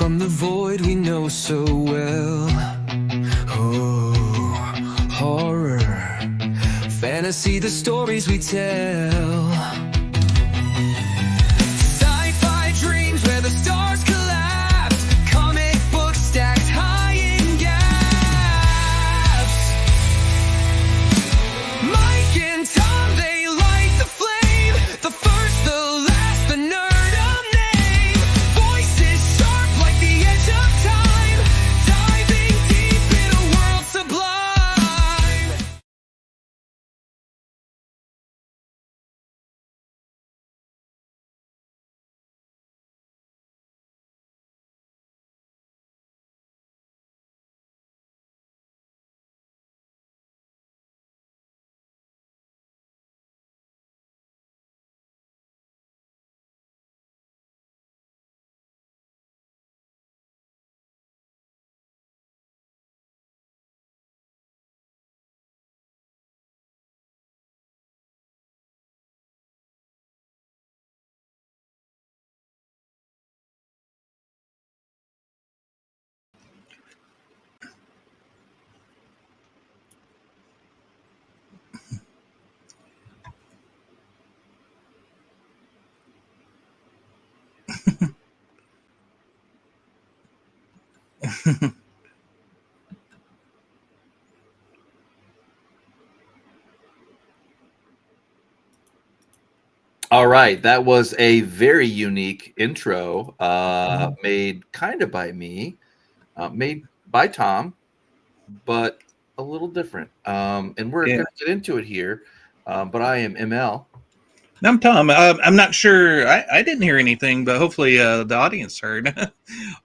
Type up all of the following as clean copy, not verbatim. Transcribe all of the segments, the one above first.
from the void we know so well. Oh, horror, fantasy, the stories we tell. Sci-fi dreams where the stars collapse. Comic books stacked high in gaps. Mike and Tom, they light the flame. The first, the last, the Nerdom name. Voices sharp like the edge of time. Diving deep in a world sublime. All right, that was a very unique intro, made kind of by me, made by Tom, but a little different. And we're going to get into it here. But I am ML. I'm Tom. I'm not sure. I didn't hear anything, but hopefully the audience heard.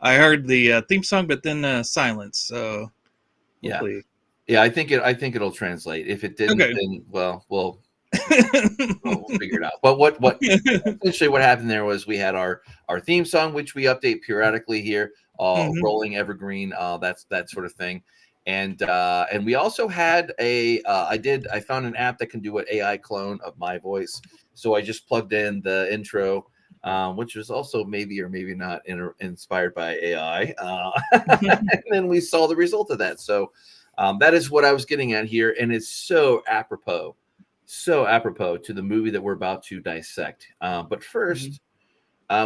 I heard the theme song, but then silence. So hopefully. Yeah. I think it'll translate. If it didn't, then we'll figure it out. But what essentially what happened there was we had our theme song, which we update periodically here, rolling evergreen, that sort of thing. And we also had I found an app that can do an AI clone of my voice. So I just plugged in the intro, which was also maybe or maybe not inspired by AI. And then we saw the result of that. So that is what I was getting at here. And it's so apropos to the movie that we're about to dissect. But first,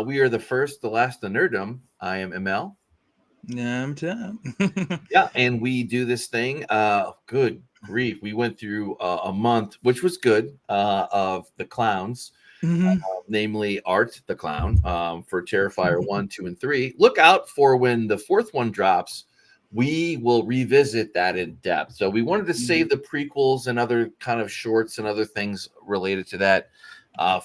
we are the first, the last, the Nerdom. I am ML. I'm Tom. Yeah, and we do this thing. Good grief, we went through a month, which was good, of the clowns, namely Art the Clown, for Terrifier 1, 2, and 3. Look out for when the fourth one drops. We will revisit that in depth. So we wanted to save the prequels and other kind of shorts and other things related to that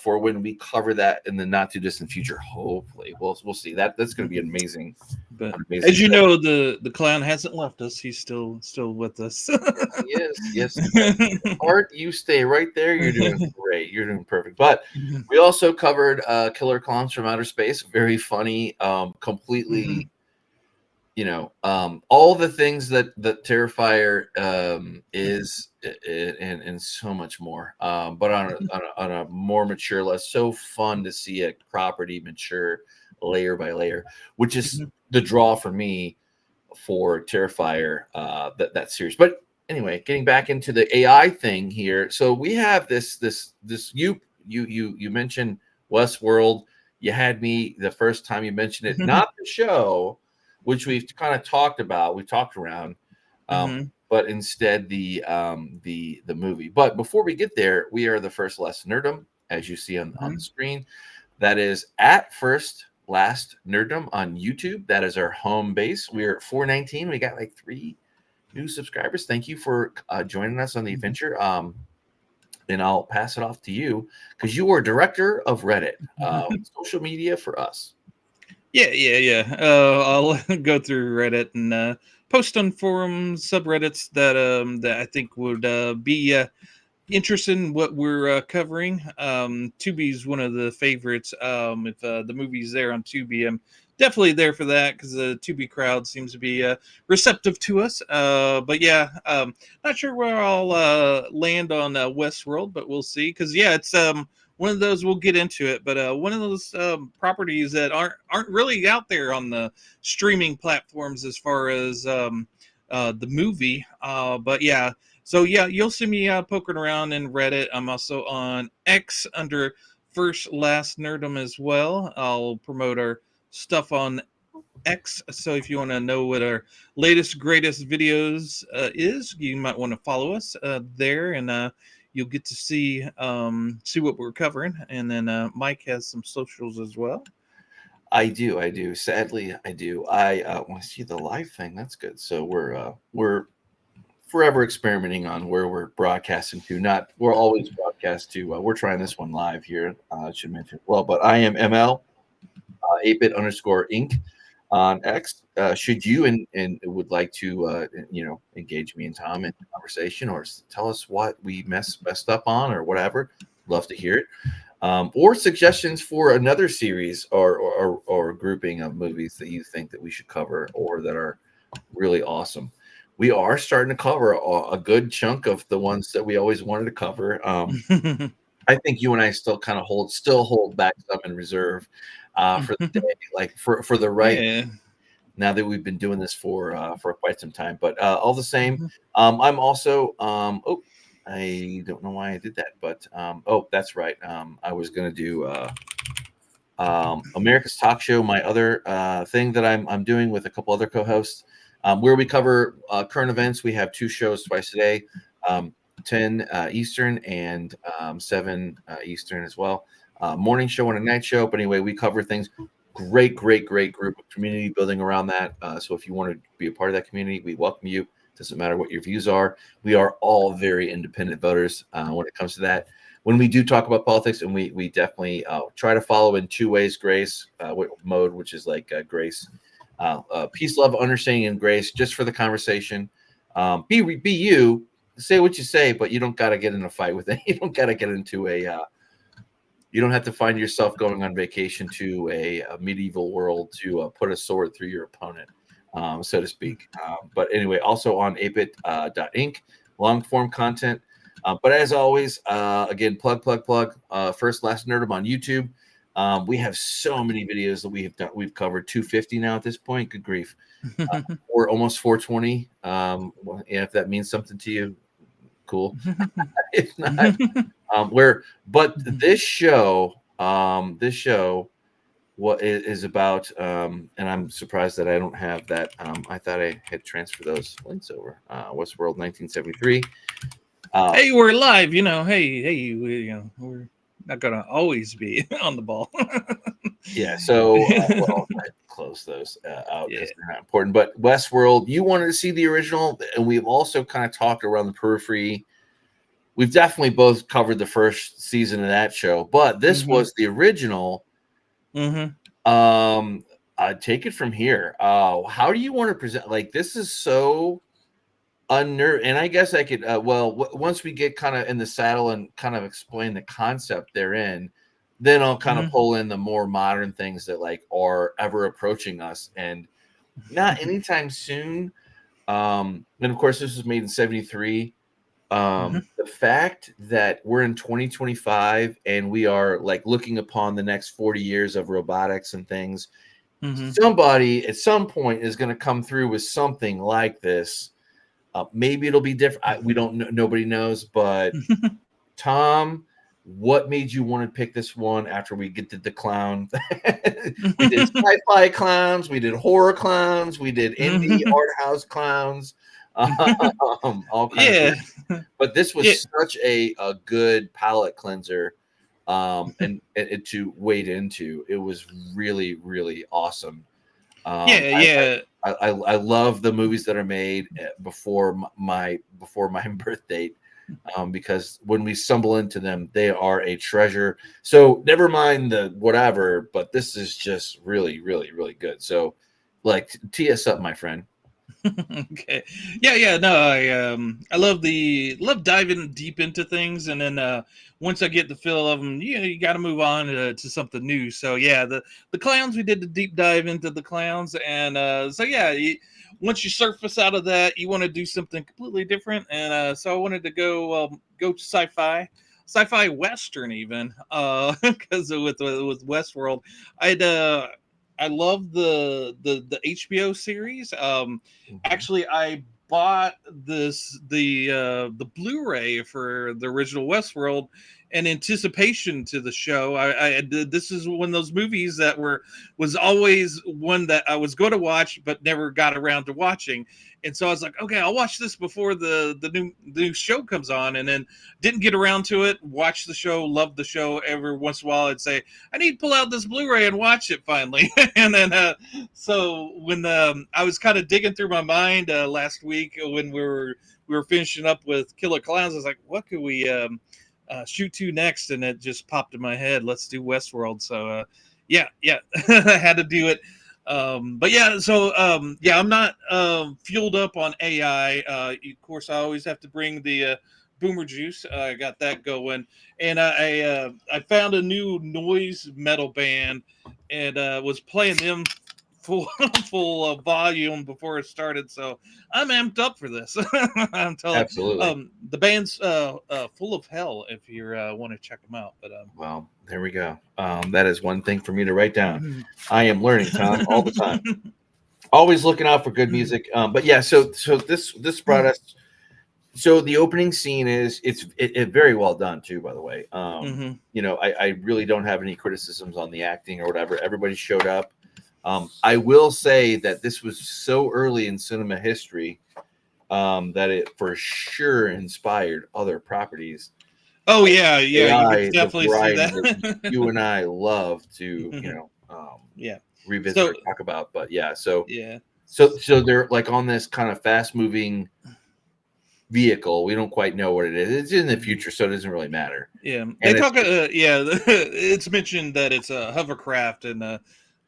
for when we cover that in the not too distant future. Hopefully, we'll see. That's going to be amazing. But as you know, the clown hasn't left us. He's still with us. Yes. Art, you stay right there. You're doing great. You're doing perfect. But we also covered Killer Clowns from Outer Space. Very funny. Completely. All the things that Terrifier is, and so much more. But on a more mature level, so fun to see a property mature layer by layer, which is the draw for me for Terrifier, that series. But anyway, getting back into the AI thing here. So we have this you mentioned Westworld. You had me the first time you mentioned it, not the show, which we've kind of talked about, we talked around, but instead the movie. But before we get there, we are the FirstLastNerdom, as you see on the screen. That is at FirstLastNerdom on YouTube. That is our home base. We're at 419. We got like 3 new subscribers. Thank you for joining us on the adventure. And I'll pass it off to you because you are director of Reddit, social media for us. Yeah. I'll go through Reddit and post on forums, subreddits that I think would be interested in what we're covering. Tubi's one of the favorites. If the movie's there on Tubi, I'm definitely there for that because the Tubi crowd seems to be receptive to us. But yeah, not sure where I'll land on Westworld, but we'll see. Because yeah, it's one of those, we'll get into it. But one of those properties that aren't really out there on the streaming platforms as far as the movie. But yeah, so yeah, you'll see me poking around in Reddit. I'm also on X under FirstLastNerdom as well. I'll promote our stuff on X. So if you want to know what our latest, greatest videos is, you might want to follow us there, and you'll get to see what we're covering. And then Mike has some socials as well. I do. Sadly, I do. I want to see the live thing. That's good. So we're forever experimenting on where we're broadcasting to. Not we're always broadcast to. We're trying this one live here. I should mention well, but I am ML ApeIt_Ink on X. Should you and would like to engage me and Tom in conversation or tell us what we messed up on or whatever, love to hear it. Or suggestions for another series or grouping of movies that you think that we should cover or that are really awesome. We are starting to cover a good chunk of the ones that we always wanted to cover. I think you and I still kind of hold back some in reserve for the day, like for the right. Yeah. Now that we've been doing this for quite some time, but all the same, I'm also I don't know why I did that, but that's right. I was gonna do America's Talk Show, my other thing that I'm doing with a couple other co-hosts, where we cover current events. We have 2 shows twice a day, 10 Eastern and 7 Eastern as well. Morning show and a night show. But anyway, we cover things. Great group of community building around that. So if you want to be a part of that community, we welcome you. Doesn't matter what your views are. We are all very independent voters when it comes to that. When we do talk about politics, and we definitely try to follow in 2 ways, grace mode, which is like grace, peace, love, understanding, and grace, just for the conversation. Be you, say what you say, but you don't got to get in a fight with it. You don't got to get into you don't have to find yourself going on vacation to a medieval world to put a sword through your opponent, so to speak. But anyway, also on ApeIt.Ink, long form content. But as always, again, plug. FirstLastNerdom on YouTube. We have so many videos that we have done. We've covered 250 now at this point. Good grief. We're almost 420. If that means something to you, cool. If not, but this show what is about, and I'm surprised that I don't have that. I thought I had transferred those links over. Westworld 1973. Hey, we're live. We're not gonna always be on the ball. Yeah. So I close those out because they're not important. But Westworld, you wanted to see the original, and we've also kind of talked around the periphery. We've definitely both covered the first season of that show, but this was the original. Take it from here. How do you want to present? Like, this is so unnerving, and I guess I could. Once we get kind of in the saddle and kind of explain the concept therein, then I'll kind of pull in the more modern things that like are ever approaching us, and not anytime soon. And of course, this was made in '73. The fact that we're in 2025 and we are like looking upon the next 40 years of robotics and things, somebody at some point is going to come through with something like this. Maybe it'll be different. We don't know. Nobody knows. But Tom, what made you want to pick this one after we did the clown? We did sci-fi clowns. We did horror clowns. We did indie art house clowns. All kinds of, but this was such a good palate cleanser, and to wade into. It was really, really awesome. I love the movies that are made before my birth date, because when we stumble into them, they are a treasure. So never mind the whatever, but this is just really, really, really good. So, like, tee us up, my friend. Okay. No, I love diving deep into things, and then once I get the feel of them, you got to move on to something new. So the clowns, we did the deep dive into the clowns, and once you surface out of that, you want to do something completely different, and so I wanted to go sci-fi. sci-fi western even, because with Westworld, I love the HBO series. Mhm. Actually, I bought the Blu-ray for the original Westworld in anticipation to the show. This is one of those movies that was always one that I was going to watch but never got around to watching. And so I was like, okay, I'll watch this before the new show comes on, and then didn't get around to it. Watch the show, love the show. Every once in a while, I'd say, I need to pull out this Blu-ray and watch it finally. And then, so when I was kind of digging through my mind last week when we were finishing up with Killer Clowns, I was like, what could we shoot to next? And it just popped in my head. Let's do Westworld. So yeah, I had to do it. But yeah, so yeah, I'm not fueled up on AI. Of course, I always have to bring the Boomer Juice. I got that going, and I found a new noise metal band, and was playing them full full volume before it started. So I'm amped up for this. I'm telling. Absolutely. The band's Full of Hell. If you want to check them out, but Well, there we go. That is one thing for me to write down. I am learning, Tom, all the time. Always looking out for good music. But yeah, so this brought us. So the opening scene is it very well done too, by the way. Mhm. You know, I really don't have any criticisms on the acting or whatever. Everybody showed up. I will say that this was so early in cinema history that it for sure inspired other properties. Oh yeah, yeah, you could AI, the definitely see variety that that. you and I love to, Yeah. revisit So or talk about. But yeah, so yeah, so they're like on this kind of fast moving vehicle. We don't quite know what it is. It's in the future, so it doesn't really matter. yeah. They And it's talk. Yeah, it's mentioned that it's a hovercraft and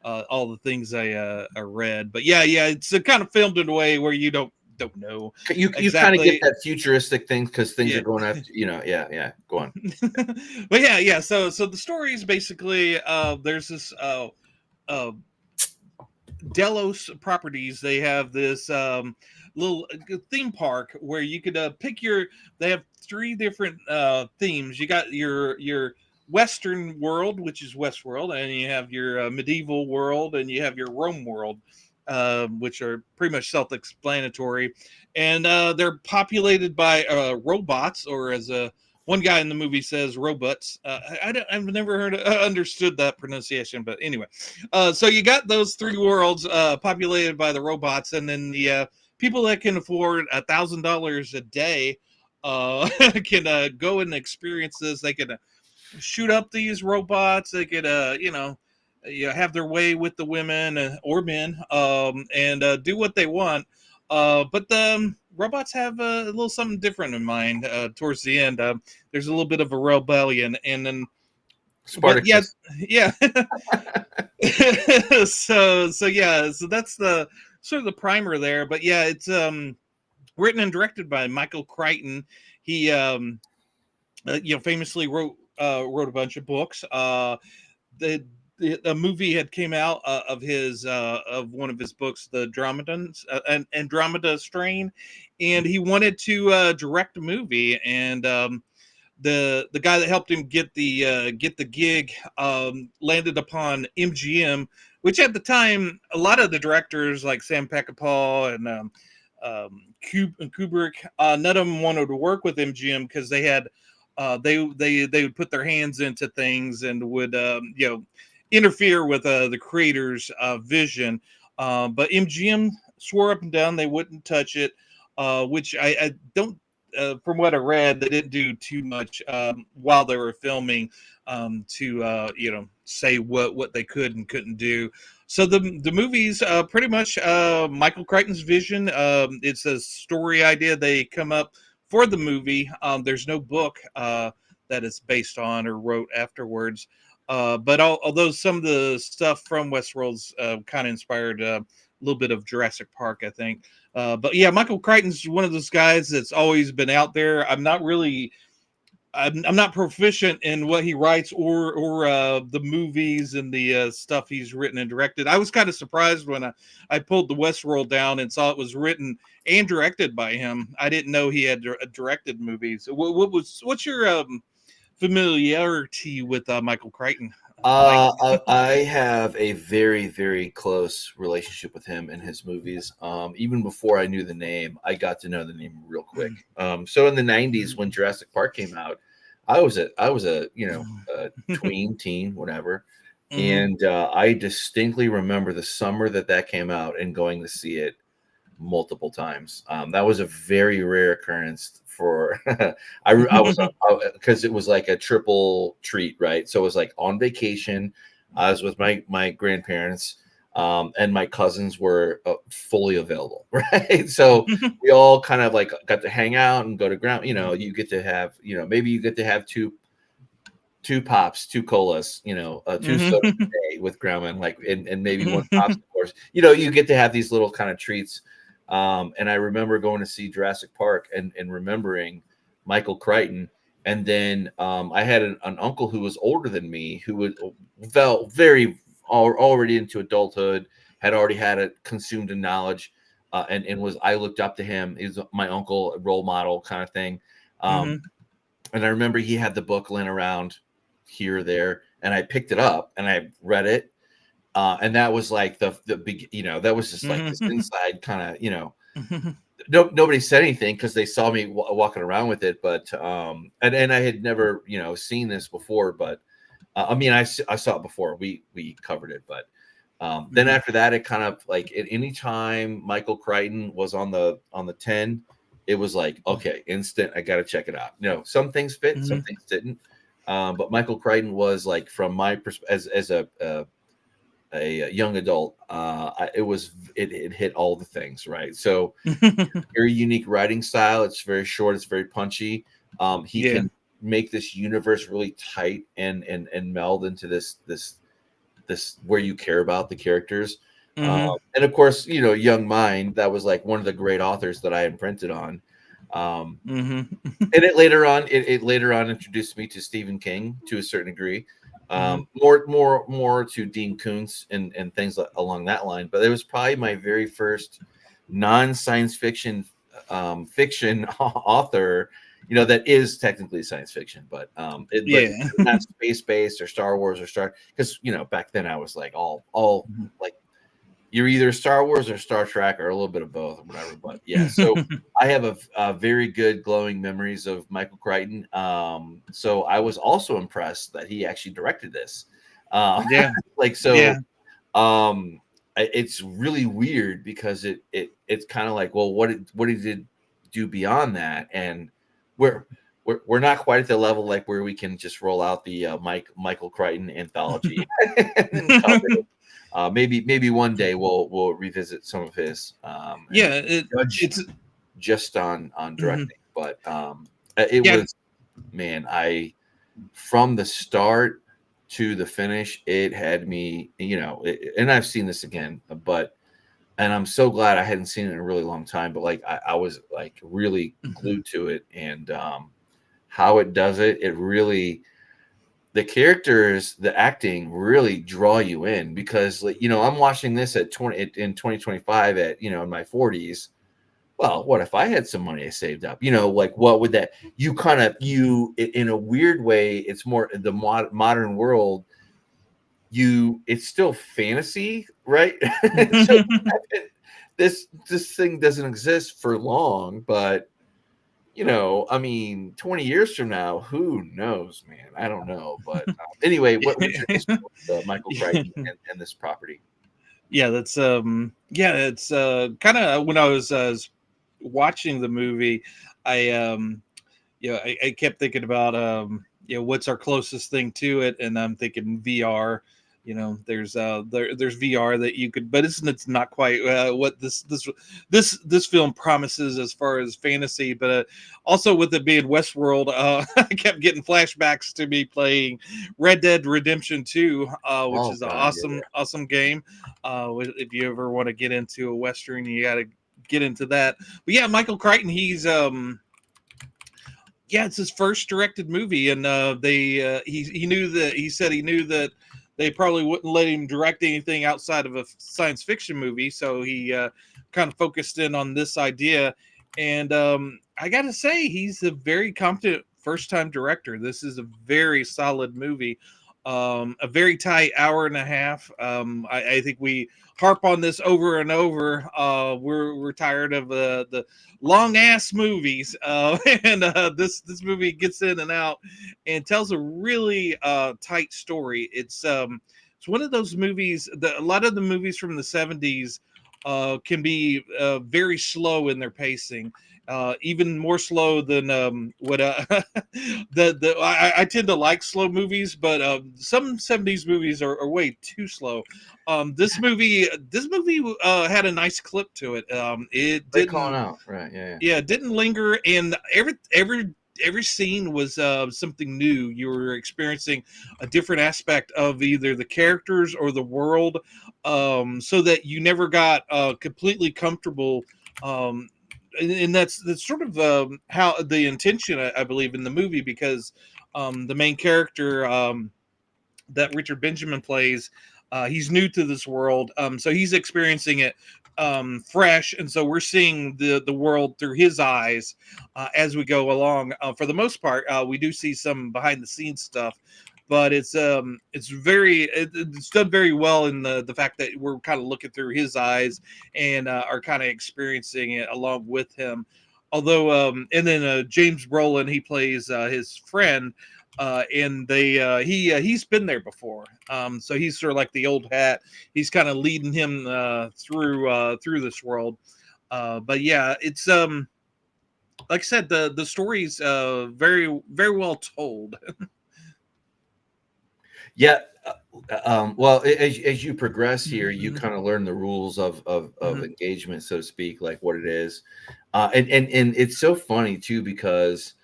all the things I read. But yeah, it's kind of filmed in a way where you don't know you kind of get exactly. that futuristic thing because things are Yeah. going after, yeah. Go on. But yeah. So the story is basically there's this uh Delos Properties. They have this little theme park where you could pick your. They have three different themes. You got your Western world, which is Westworld, and you have your medieval world, and you have your Rome world, which are pretty much self-explanatory, and they're populated by robots, or as a one guy in the movie says, robots. I've never understood that pronunciation, but anyway. So you got those three worlds populated by the robots, and then the people that can afford $1,000 a day can go and experience this. They can shoot up these robots. They could, have their way with the women or men, and do what they want. But the robots have a little something different in mind towards the end. There's a little bit of a rebellion, and then, but yeah, Spartacus. yeah. So that's the sort of the primer there. But yeah, it's written and directed by Michael Crichton. He famously wrote a bunch of books. The movie had came out of his of one of his books, the Andromeda Strain, and he wanted to direct a movie. And the guy that helped him get the gig landed upon MGM, which at the time a lot of the directors like Sam Peckinpah and Kubrick, none of them wanted to work with MGM because they had they would put their hands into things and would interfere with the creator's vision. But MGM swore up and down they wouldn't touch it, which I don't. From what I read, they didn't do too much while they were filming to say what they could and couldn't do. So the movie's pretty much Michael Crichton's vision. It's a story idea they come up for the movie. There's no book that it's based on or wrote afterwards. But although some of the stuff from Westworld's kind of inspired a little bit of Jurassic Park, I think. But yeah, Michael Crichton's one of those guys that's always been out there. I'm not proficient in what he writes or the movies and the stuff he's written and directed. I was kind of surprised when I pulled the Westworld down and saw it was written and directed by him. I didn't know he had directed movies. What's your familiarity with Michael Crichton? Like, I have a very, very close relationship with him and his movies. Even before I knew the name, I got to know the name real quick. So in the '90s, when Jurassic Park came out, I was a a tween, teen, whatever, and I distinctly remember the summer that came out and going to see it multiple times. That was a very rare occurrence for I was because it was like a triple treat, right? So it was like on vacation. I was with my grandparents, and my cousins were fully available, right? So we all kind of like got to hang out and go to ground. You get to have, maybe you get to have two pops, two colas, two sodas a day with grandma, and like and maybe one pops, of course. You get to have these little kind of treats. And I remember going to see Jurassic Park and remembering Michael Crichton. And then I had an uncle who was older than me, who felt very already into adulthood, had already had a consumed in knowledge, and I looked up to him. He was my uncle, a role model kind of thing. And I remember he had the book laying around here or there, and I picked it up and I read it. And that was like the big, that was just like this inside kind of, nobody said anything because they saw me walking around with it. But, and I had never, seen this before, but, I mean, I saw it before we covered it, but, then after that, it kind of like at any time Michael Crichton was on the 10, it was like, okay, instant, I got to check it out. Some things fit, some things didn't. But Michael Crichton was like, from my perspective, as a young adult, it hit all the things, right? So very unique writing style. It's very short, it's very punchy. He can make this universe really tight and meld into this where you care about the characters. And of course, young mind, that was like one of the great authors that I imprinted on. And it later on introduced me to Stephen King to a certain degree. More to Dean Koontz and things along that line. But it was probably my very first non-science fiction fiction author, that is technically science fiction, but it's not space-based or Star Wars or because back then I was like all like, you're either Star Wars or Star Trek or a little bit of both or whatever. But yeah, so I have a very good glowing memories of Michael Crichton. So I was also impressed that he actually directed this. It's really weird because it's kind of like, well, what he did do beyond that, and we're not quite at the level like where we can just roll out the Michael Crichton anthology and cover it. Maybe one day we'll revisit some of his. It's just on directing, but it was, man, from the start to the finish, it had me, and I've seen this again, and I'm so glad I hadn't seen it in a really long time, but like I was like really glued to it, and how it does it really. The characters, the acting really draw you in, because I'm watching this in 2025 at in my 40s. Well, what if I had some money I saved up? Like what would that in a weird way, it's more the modern world. It's still fantasy, right? So this thing doesn't exist for long, but 20 years from now, who knows, man? I don't know. But anyway, what's your history with Michael Crichton and this property? Yeah, that's it's kind of when I was watching the movie, I kept thinking about what's our closest thing to it, and I'm thinking VR. There's VR that you could, but it's not quite what this film promises as far as fantasy. But also with it being Westworld, I kept getting flashbacks to me playing Red Dead Redemption 2, which is an awesome game. If you ever want to get into a Western, you got to get into that. But yeah, Michael Crichton, he's it's his first directed movie, and he said he knew that they probably wouldn't let him direct anything outside of a science fiction movie, so he kind of focused in on this idea. And I got to say, he's a very competent first time director. This is a very solid movie. A very tight hour and a half. I think we harp on this over and over. We're tired of the long ass movies, and this movie gets in and out and tells a really tight story. It's one of those movies that a lot of the movies from the 70s can be very slow in their pacing. Even more slow than what I tend to like slow movies, but some 70s movies are way too slow. This movie had a nice clip to it. It They calling didn't, out, right? Yeah. yeah, it didn't linger, and every scene was something new. You were experiencing a different aspect of either the characters or the world, so that you never got completely comfortable. And that's sort of how the intention, I believe, in the movie, because the main character that Richard Benjamin plays, he's new to this world, so he's experiencing it fresh, and so we're seeing the world through his eyes as we go along. For the most part, we do see some behind the scenes stuff, but it's done very well in the fact that we're kind of looking through his eyes and are kind of experiencing it along with him. Although, and then James Brolin, he plays his friend, and he's been there before, so he's sort of like the old hat. He's kind of leading him through this world. But yeah, it's like I said, the story's very very well told. Yeah. Well, as you progress here, you kind of learn the rules of engagement, so to speak, like what it is, and it's so funny too, because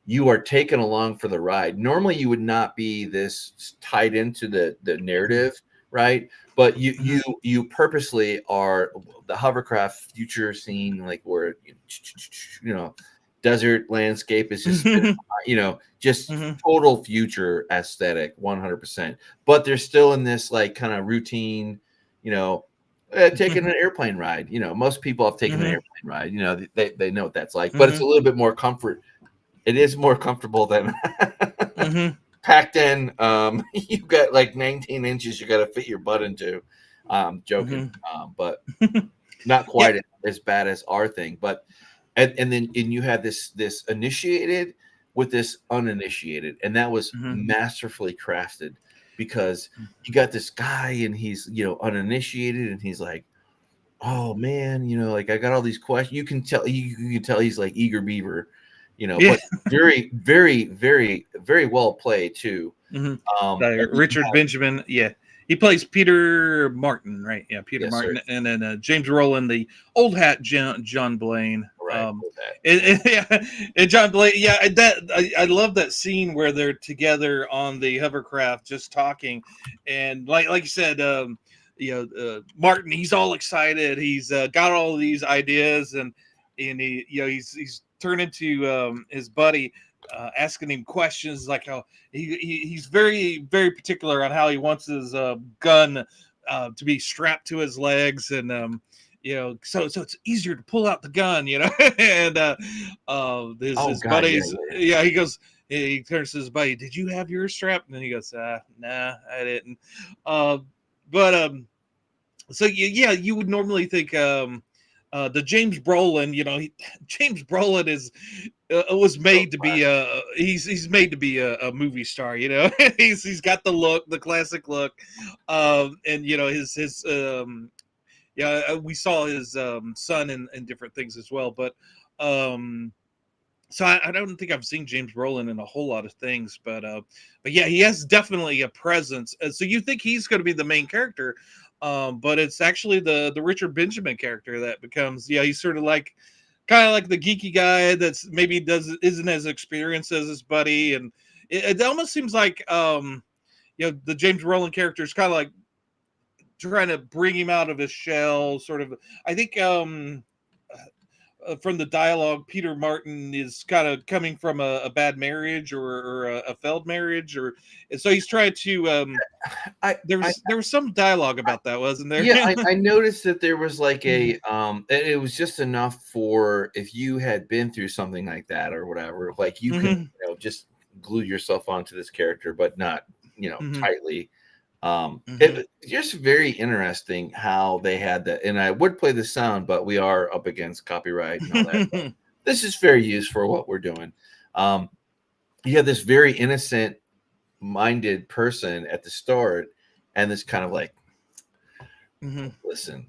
you are taken along for the ride. Normally, you would not be this tied into the narrative, right? But you purposely are. The hovercraft future scene, like where desert landscape is just just total future aesthetic, 100%. But they're still in this like kind of routine, taking an airplane ride. Most people have taken an airplane ride. They know what that's like, but it's a little bit more comfort. It is more comfortable than packed in. You've got like 19 inches you got to fit your butt into. Joking, but not quite as bad as our thing. But and then you had this initiated with this uninitiated, and that was masterfully crafted, because you got this guy and he's uninitiated, and he's like, oh man, like I got all these questions. You can tell he's like eager beaver, but very very very very well played too. Richard Benjamin, yeah. He plays Peter Martin, right? Yeah, Peter Martin, sir. And then James Brolin, the old hat John Blaine. Right. And John Blaine, yeah, I love that scene where they're together on the hovercraft just talking, and like you said, Martin, he's all excited. He's got all of these ideas, and he's turned into his buddy. Asking him questions, like how he's very very particular on how he wants his gun to be strapped to his legs, and so it's easier to pull out the gun, and his buddies, he goes, he turns to his buddy, did you have yours strapped? And then he goes, nah, I didn't. So yeah, you would normally think the James Brolin, James Brolin was made to be he's made to be a movie star, he's got the look, the classic look, and his we saw his son in different things as well, but so I don't think I've seen James Brolin in a whole lot of things, but yeah, he has definitely a presence. So you think he's going to be the main character, but it's actually the Richard Benjamin character that becomes, he's sort of like kind of like the geeky guy that's maybe isn't as experienced as his buddy, and it almost seems like the James Brolin character is kind of like trying to bring him out of his shell, sort of. I think from the dialogue, Peter Martin is kind of coming from a bad marriage or a failed marriage, and so he's trying to. I, There was some dialogue about that, wasn't there? Yeah, I noticed that there was like it was just enough for if you had been through something like that or whatever, like you can just glue yourself onto this character, but not tightly. It's just very interesting how they had that, and I would play the sound, but we are up against copyright and all that. But this is fair use for what we're doing. You have this very innocent-minded person at the start, and this kind of like. Listen,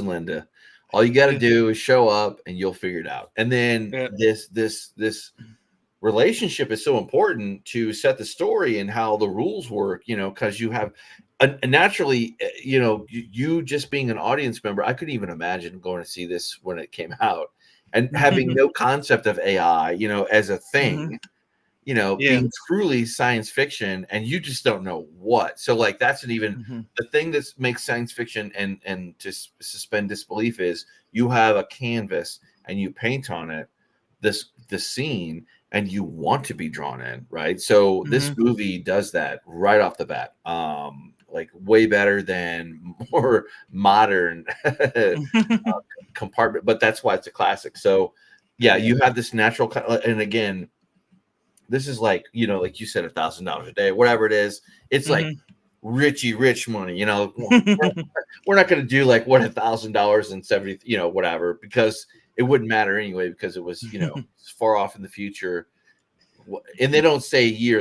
Linda. All you got to do is show up, and you'll figure it out. And then this relationship is so important to set the story and how the rules work. Because you have naturally, you just being an audience member. I couldn't even imagine going to see this when it came out and having no concept of AI, as a thing. Being truly science fiction, and you just don't know what. So like that's an even the thing that makes science fiction and to suspend disbelief is you have a canvas and you paint on it the scene and you want to be drawn in, right? So this movie does that right off the bat. Like way better than more modern compartment, but that's why it's a classic. So yeah, you have this natural, and again, this is like, like you said, $1,000 a day, whatever it is. It's like rich money. We're not going to do like what $1,000 whatever, because it wouldn't matter anyway, because it was far off in the future. And they don't say a year.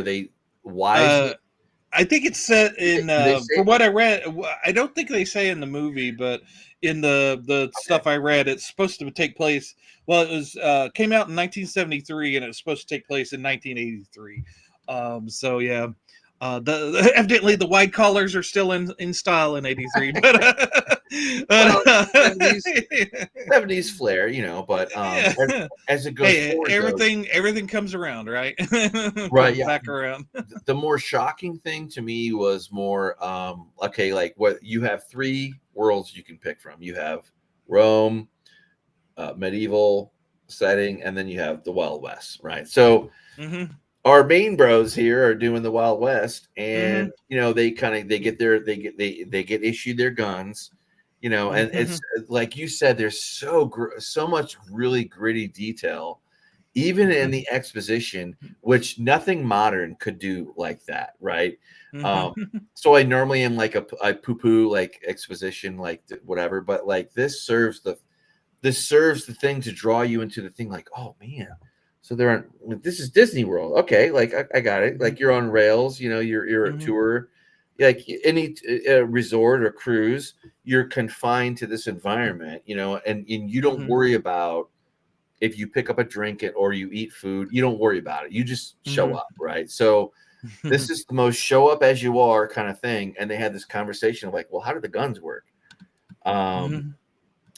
I think it's set in from what I read. I don't think they say in the movie, but in the stuff I read, it's supposed to take place. Well, it was came out in 1973, and it was supposed to take place in 1983. So yeah, evidently the white collars are still in style in '83, but 70s flair, but as it goes forward, everything comes around, right? Right, yeah. Back around. The more shocking thing to me was more okay, like what you have 3 worlds you can pick from. You have Rome, medieval setting, and then you have the Wild West, right? So our main bros here are doing the Wild West, and they get issued their guns, and it's like you said, there's so much really gritty detail, even in the exposition, which nothing modern could do like that, right? So I normally am like I poo-poo like exposition, like whatever, but like this serves the thing to draw you into the thing, like, oh man, so this is Disney World, okay, like I got it, like you're on rails, you're a tour, like any resort or cruise, you're confined to this environment, and you don't worry about if you pick up a drink or you eat food, you don't worry about it, you just show up, right? So this is the most show up as you are kind of thing. And they had this conversation of like, well, how do the guns work? And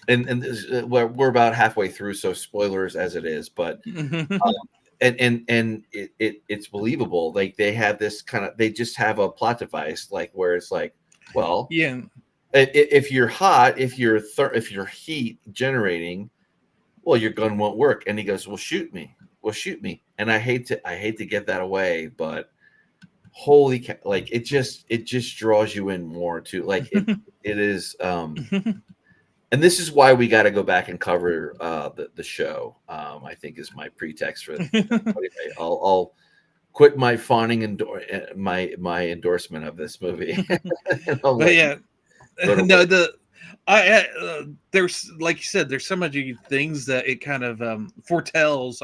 this, we're about halfway through, so spoilers as it is, but it's believable. Like they have this they just have a plot device, like where it's like, well, if you're hot, if you're heat generating, well, your gun won't work. And he goes, well, shoot me. And I hate to get that away, but holy cow, like it just draws you in more to like it is and this is why we got to go back and cover the show, I think is my pretext for anyway, I'll quit my fawning and my endorsement of this movie. But yeah, no, there's, like you said, there's so many things that it kind of foretells,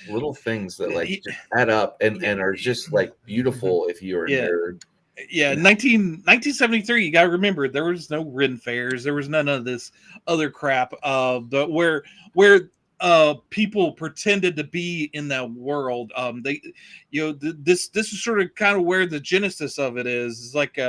little things that like just add up and are just like beautiful if you're a nerd. Yeah, 1973, you got to remember, there was no Ren fairs, there was none of this other crap, but where people pretended to be in that world. They, this is sort of kind of where the genesis of it is. It's like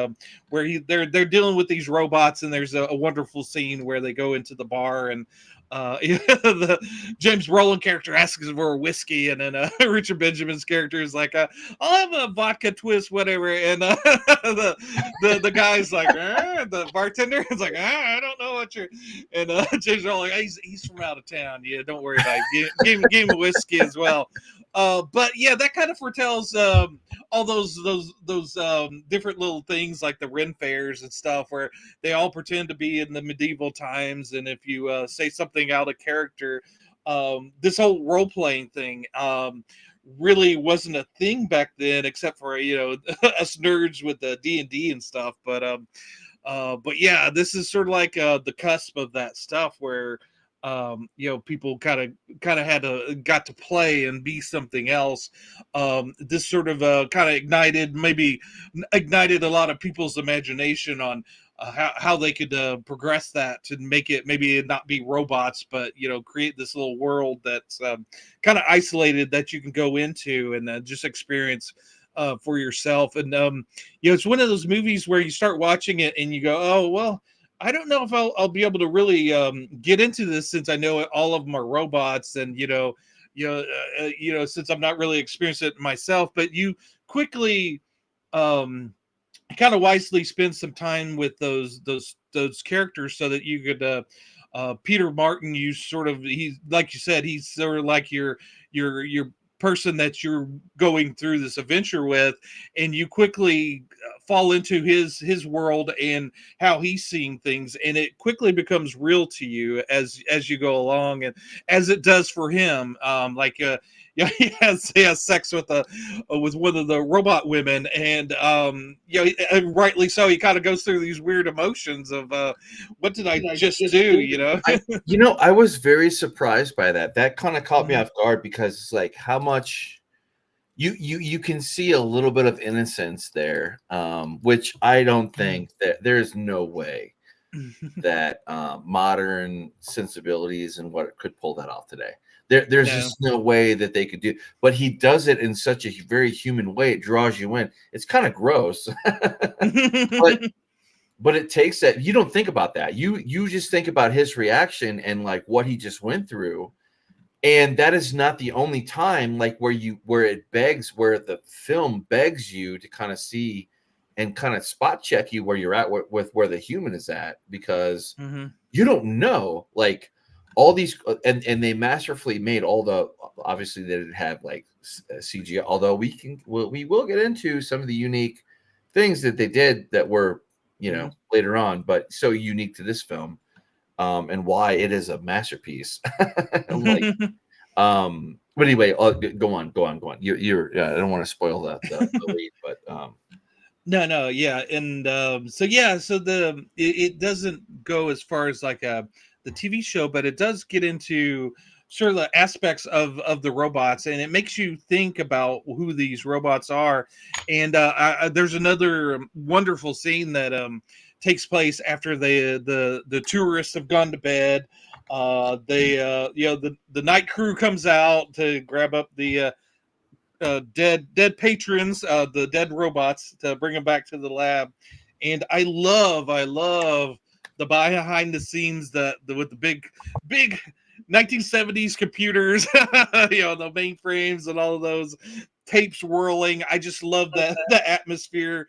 where they're dealing with these robots, and there's a wonderful scene where they go into the bar, and the James Brolin character asks for a whiskey, and then Richard Benjamin's character is like, I'll have a vodka twist, whatever, and the guy's like, the bartender is like, I don't know what you're, and James Earl like, he's from out of town. Yeah, don't worry about it. Give him a whiskey as well. But yeah, that kind of foretells all those different little things like the Ren fairs and stuff, where they all pretend to be in the medieval times, and if you say something out of character, this whole role playing thing really wasn't a thing back then, except for us nerds with the D&D and stuff. But yeah, this is sort of like the cusp of that stuff where people kind of got to play and be something else. This sort of kind of ignited a lot of people's imagination on how they could progress that to make it maybe not be robots, but create this little world that's kind of isolated that you can go into and just experience for yourself. And it's one of those movies where you start watching it and you go, oh well, I don't know if I'll be able to really get into this, since I know all of them are robots, and since I'm not really experienced it myself. But you quickly kind of wisely spend some time with those characters, so that you could Peter Martin, he's like you said, he's sort of like your person that you're going through this adventure with, and you quickly fall into his world and how he's seeing things, and it quickly becomes real to you as you go along, and as it does for him. He has sex with one of the robot women, and and rightly so, he kind of goes through these weird emotions of what did I just do. I was very surprised by that. That kind of caught me off guard, because it's like how much you can see a little bit of innocence there, which I don't think that there's no way that modern sensibilities and what could pull that off today. There's just no way that they could do, but he does it in such a very human way. It draws you in. It's kind of gross, but it takes that. You don't think about that. You just think about his reaction and like what he just went through. And that is not the only time like where the film begs you to kind of see and kind of spot check you where you're at with where the human is at, because you don't know, like, all these and they masterfully made all the, obviously they didn't have like CGI, although we will get into some of the unique things that they did that were later on, but so unique to this film, and why it is a masterpiece. But anyway, go on. You're I don't want to spoil the lead, but No, yeah, and so it doesn't go as far as like the TV show, but it does get into sort of the aspects of the robots, and it makes you think about who these robots are. And there's another wonderful scene that takes place after the tourists have gone to bed. The night crew comes out to grab up the dead patrons, the dead robots, to bring them back to the lab. And I love the behind the scenes with the big 1970s computers, the mainframes and all of those tapes whirling. I just love that the atmosphere.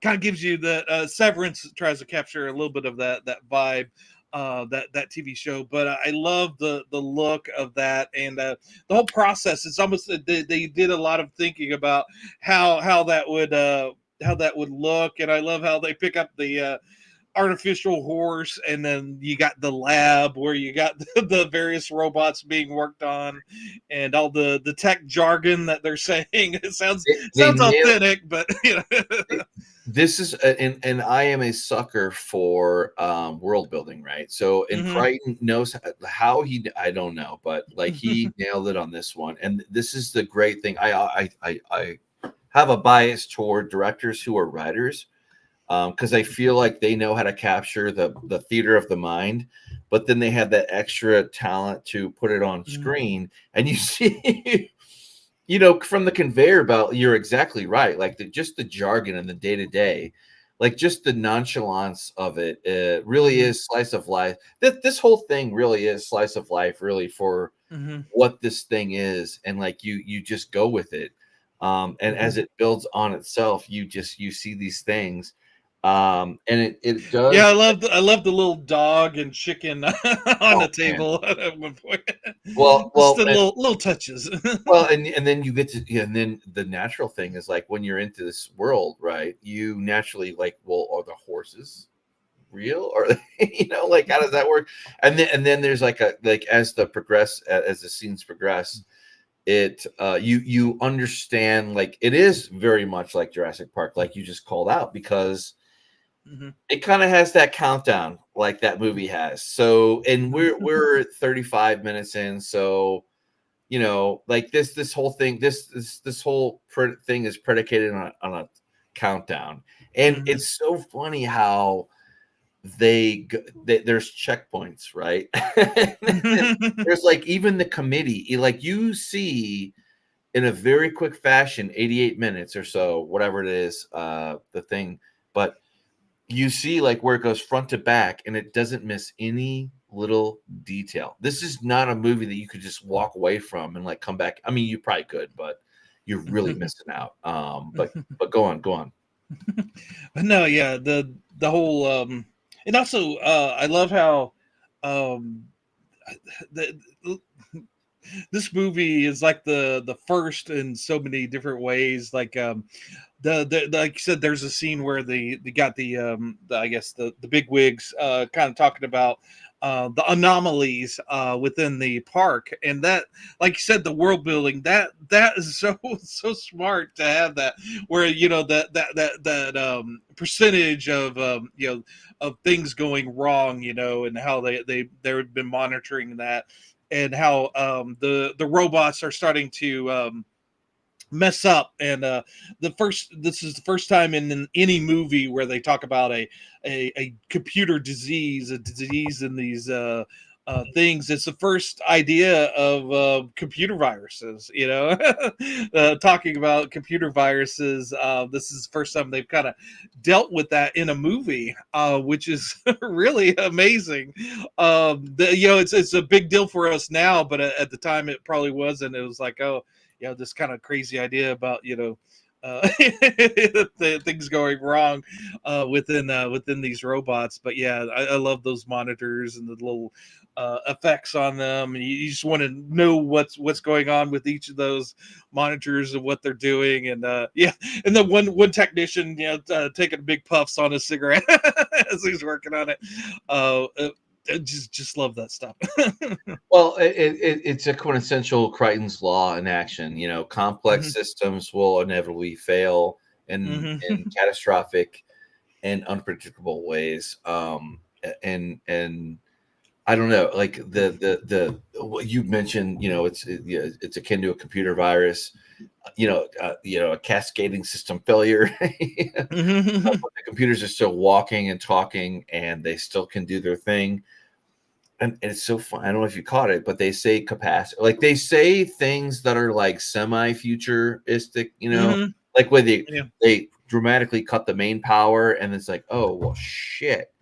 Kind of gives you the Severance tries to capture a little bit of that vibe. That TV show, but I love the look of that, and the whole process. It's almost they did a lot of thinking about how that would look, and I love how they pick up the artificial horse, and then you got the lab where you got the various robots being worked on, and all the tech jargon that they're saying. It sounds authentic, but this is and I am a sucker for world building, right? So and Crichton knows how I don't know, but like he nailed it on this one. And this is the great thing. I have a bias toward directors who are writers, because I feel like they know how to capture the theater of the mind, but then they have that extra talent to put it on screen, and you see. From the conveyor belt, you're exactly right. Like just the jargon and the day to day, like just the nonchalance of it, really is slice of life. This whole thing really is slice of life, really, for what this thing is, and like you just go with it. And as it builds on itself, you see these things. And it Yeah, does. I love the little dog and chicken on the Oh man. table at one point. Well, Just well, the little touches. well, and then you get to, yeah, and then the natural thing is like when you're into this world, right? You naturally like, well, are the horses real, or like how does that work? And then there's like as the scenes progress, it you understand, like it is very much like Jurassic Park, like you just called out, because Mhm, it kind of has that countdown like that movie has. So, and we're 35 minutes in, so like this whole thing, this whole thing is predicated on a countdown. And mhm, it's so funny how there's checkpoints, right? mhm. There's like even the committee, like you see in a very quick fashion, 88 minutes or so, whatever it is, the thing, but you see like where it goes front to back and it doesn't miss any little detail. This is not a movie that you could just walk away from and like come back. I mean, you probably could, but you're really missing out. But go on. But no, yeah, the whole and also I love how um the, this movie is like the first in so many different ways. Like the like you said, there's a scene where they got the I guess the big wigs kind of talking about the anomalies within the park, and that, like you said, the world building, that is so so smart to have that, where that percentage of of things going wrong, and how they've been monitoring that, and how the robots are starting to mess up. And this is the first time in any movie where they talk about a computer disease, a disease in these things. It's the first idea of computer viruses, talking about computer viruses. This is the first time they've kind of dealt with that in a movie, which is really amazing. It's a big deal for us now, but at the time it probably wasn't. It was like, oh, this kind of crazy idea about the things going wrong within these robots. But yeah, I love those monitors and the little effects on them. And you just want to know what's going on with each of those monitors and what they're doing. And yeah, and then one technician, taking big puffs on his cigarette as he's working on it. I just love that stuff. Well, it's a quintessential Crichton's law in action. Complex Mhm, systems will inevitably fail in mhm, catastrophic and unpredictable ways. And I don't know, like what you mentioned, yeah, it's akin to a computer virus, a cascading system failure. mhm. But the computers are still walking and talking, and they still can do their thing. And it's so fun. I don't know if you caught it, but they say capacity, like they say things that are like semi-futuristic, Mhm. like where they Yeah. they dramatically cut the main power, and it's like, oh well, shit.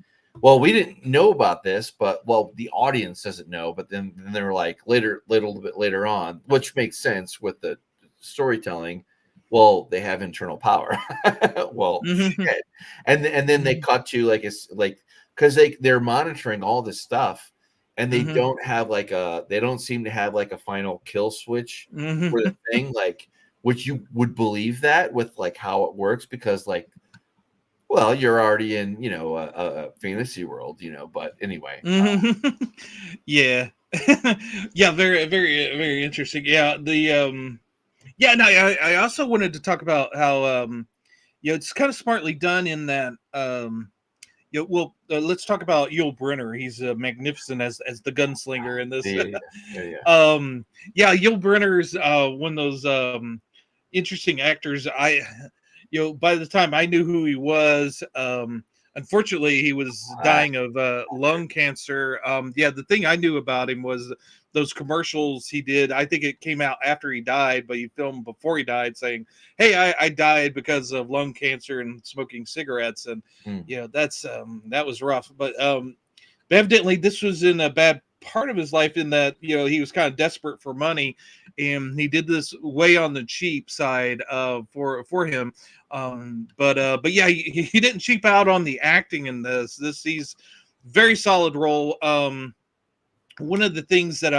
Well, we didn't know about this, but well, the audience doesn't know. But then they were like later, little bit later on, which makes sense with the storytelling. Well, they have internal power. Well, Mhm. shit. And then they Mhm. cut to like it's like because they're monitoring all this stuff, and Mhm. they don't seem to have like a final kill switch for the Mhm. thing, like which you would believe that with like how it works, because like, well, you're already in, a fantasy world, but anyway. Mhm. Yeah. Yeah, very, very, very interesting. Yeah, yeah, no, I also wanted to talk about how it's kind of smartly done in that let's talk about Yul Brynner. He's magnificent as the gunslinger in this. Yeah, yeah, yeah, yeah. Yeah, Yul Brynner's one of those interesting actors. By the time I knew who he was, unfortunately, he was Ah, dying of lung cancer. Yeah, the thing I knew about him was those commercials he did. I think it came out after he died, but he filmed before he died, saying, "Hey, I died because of lung cancer and smoking cigarettes." And mm, that's that was rough. But evidently, this was in a bad part of his life in that, you know, he was kind of desperate for money, and he did this way on the cheap side for him. But yeah, he didn't cheap out on the acting in this. He's very solid role. One of the things that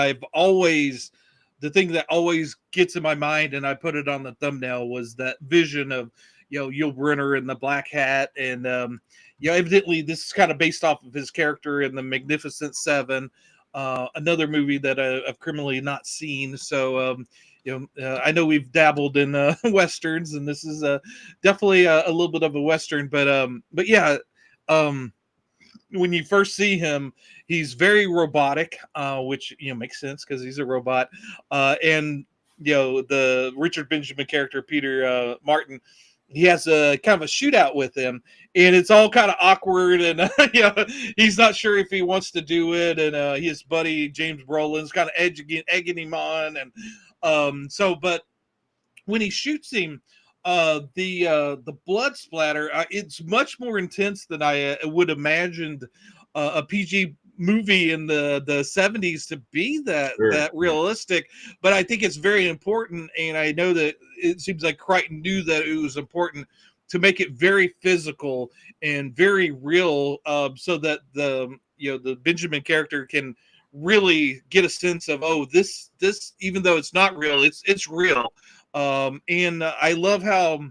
the thing that always gets in my mind, and I put it on the thumbnail, was that vision of, you know, Yul Brynner in the black hat. And you know, evidently this is kind of based off of his character in the Magnificent Seven, another movie that I've criminally not seen. So you know, I know we've dabbled in westerns, and this is definitely a little bit of a western. But yeah, when you first see him, he's very robotic, which, you know, makes sense because he's a robot. And you know, the Richard Benjamin character, Peter Martin, he has a kind of a shootout with him, and it's all kind of awkward, and you know, he's not sure if he wants to do it, and his buddy James Brolin's kind of egging him on, and but when he shoots him, the blood splatter, it's much more intense than I would imagined a PG movie in the 70s to be that realistic. But I think it's very important, and I know that it seems like Crichton knew that it was important to make it very physical and very real, so that the Benjamin character can really get a sense of, oh, this even though it's not real, it's real. And I love how,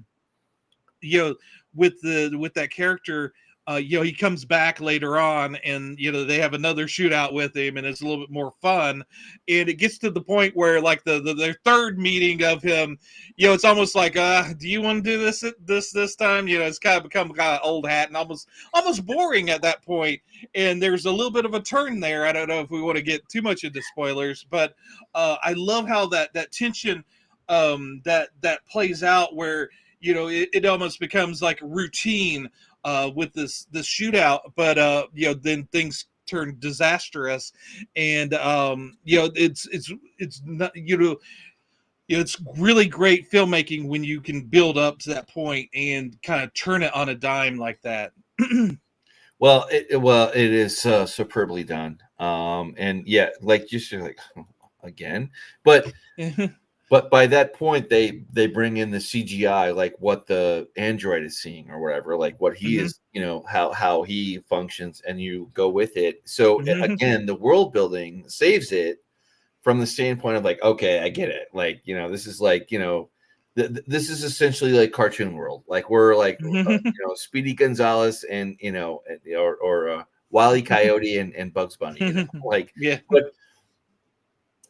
you know, with that character, you know, he comes back later on, and you know, they have another shootout with him, and it's a little bit more fun. And it gets to the point where, like, their third meeting of him, you know, it's almost like, do you want to do this time? You know, it's kind of become kind of old hat and almost boring at that point. And there's a little bit of a turn there. I don't know if we want to get too much into spoilers, but I love how that tension that plays out, where, you know, it almost becomes like a routine with this shootout, but you know, then things turn disastrous. And you know, it's not, you know, it's really great filmmaking when you can build up to that point and kind of turn it on a dime like that. Well, it is superbly done. And yeah, like just like again, but by that point, they bring in the CGI, like what the android is seeing or whatever, like what he is, you know, how he functions, and you go with it. So again, the world building saves it from the standpoint of like, okay, I get it. Like, you know, this is like, you know, this is essentially like cartoon world. Like we're like, you know, Speedy Gonzalez and, you know, or Wile E. Coyote and Bugs Bunny, you know? Like, yeah. But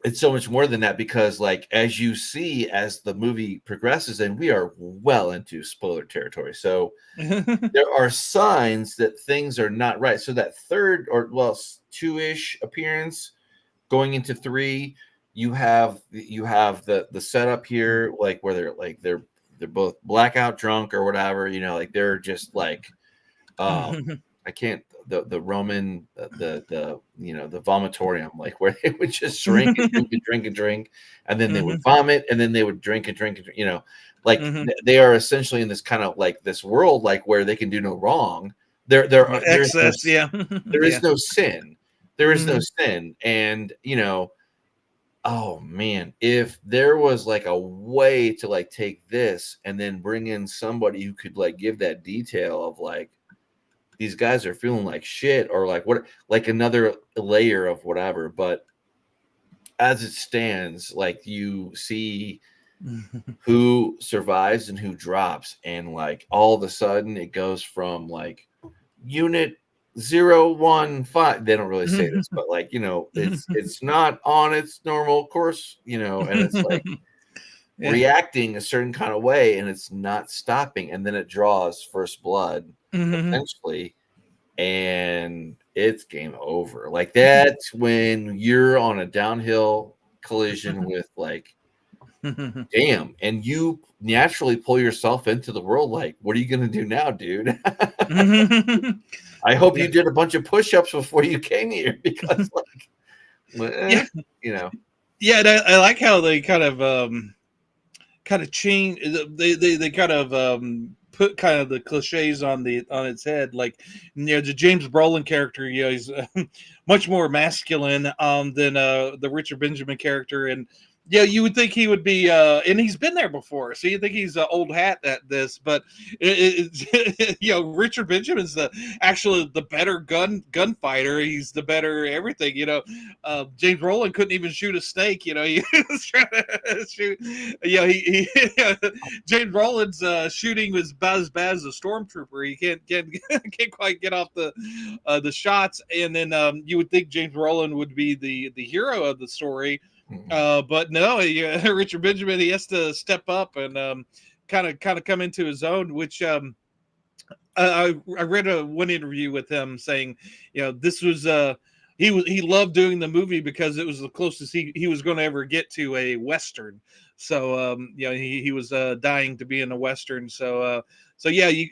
it's so much more than that, because like, as you see, as the movie progresses, and we are well into spoiler territory, so there are signs that things are not right. So that third, or well, two-ish appearance going into three, you have the setup here, like where they're both blackout drunk or whatever, you know, like they're just like I can't, the Roman, the you know, the vomitorium, like where they would just drink and drink and drink and drink, and then they would vomit, and then they would drink and drink and drink, you know, like they are essentially in this kind of like this world, like where they can do no wrong. There Excess, there is no sin. There is no sin. And you know, oh man, if there was like a way to like take this and then bring in somebody who could like give that detail of like, these guys are feeling like shit, or like what, like another layer of whatever. But as it stands, like you see who survives and who drops, and like all of a sudden it goes from like unit 015. They don't really say this, but like, you know, it's not on its normal course, you know, and it's like reacting a certain kind of way, and it's not stopping, and then it draws first blood eventually, and it's game over. Like that's when you're on a downhill collision with like, damn, and you naturally pull yourself into the world. Like, what are you gonna do now, dude? I hope you did a bunch of push-ups before you came here, because like, you know. Yeah, and I like how they kind of change. They kind of put kind of the cliches on its head. Like, the James Brolin character, he's much more masculine than the Richard Benjamin character, and yeah, you would think he would be, and he's been there before, so you think he's an old hat at this, but Richard Benjamin's actually the better gunfighter. He's the better everything. James Brolin couldn't even shoot a snake. He was trying to shoot. James Brolin's shooting was about as bad as a stormtrooper. He can't quite get off the shots, and then you would think James Brolin would be the hero of the story. But no, Richard Benjamin, he has to step up and kind of come into his own. Which I read one interview with him saying, this was he loved doing the movie because it was the closest he was going to ever get to a Western. So he was dying to be in a Western. So yeah, you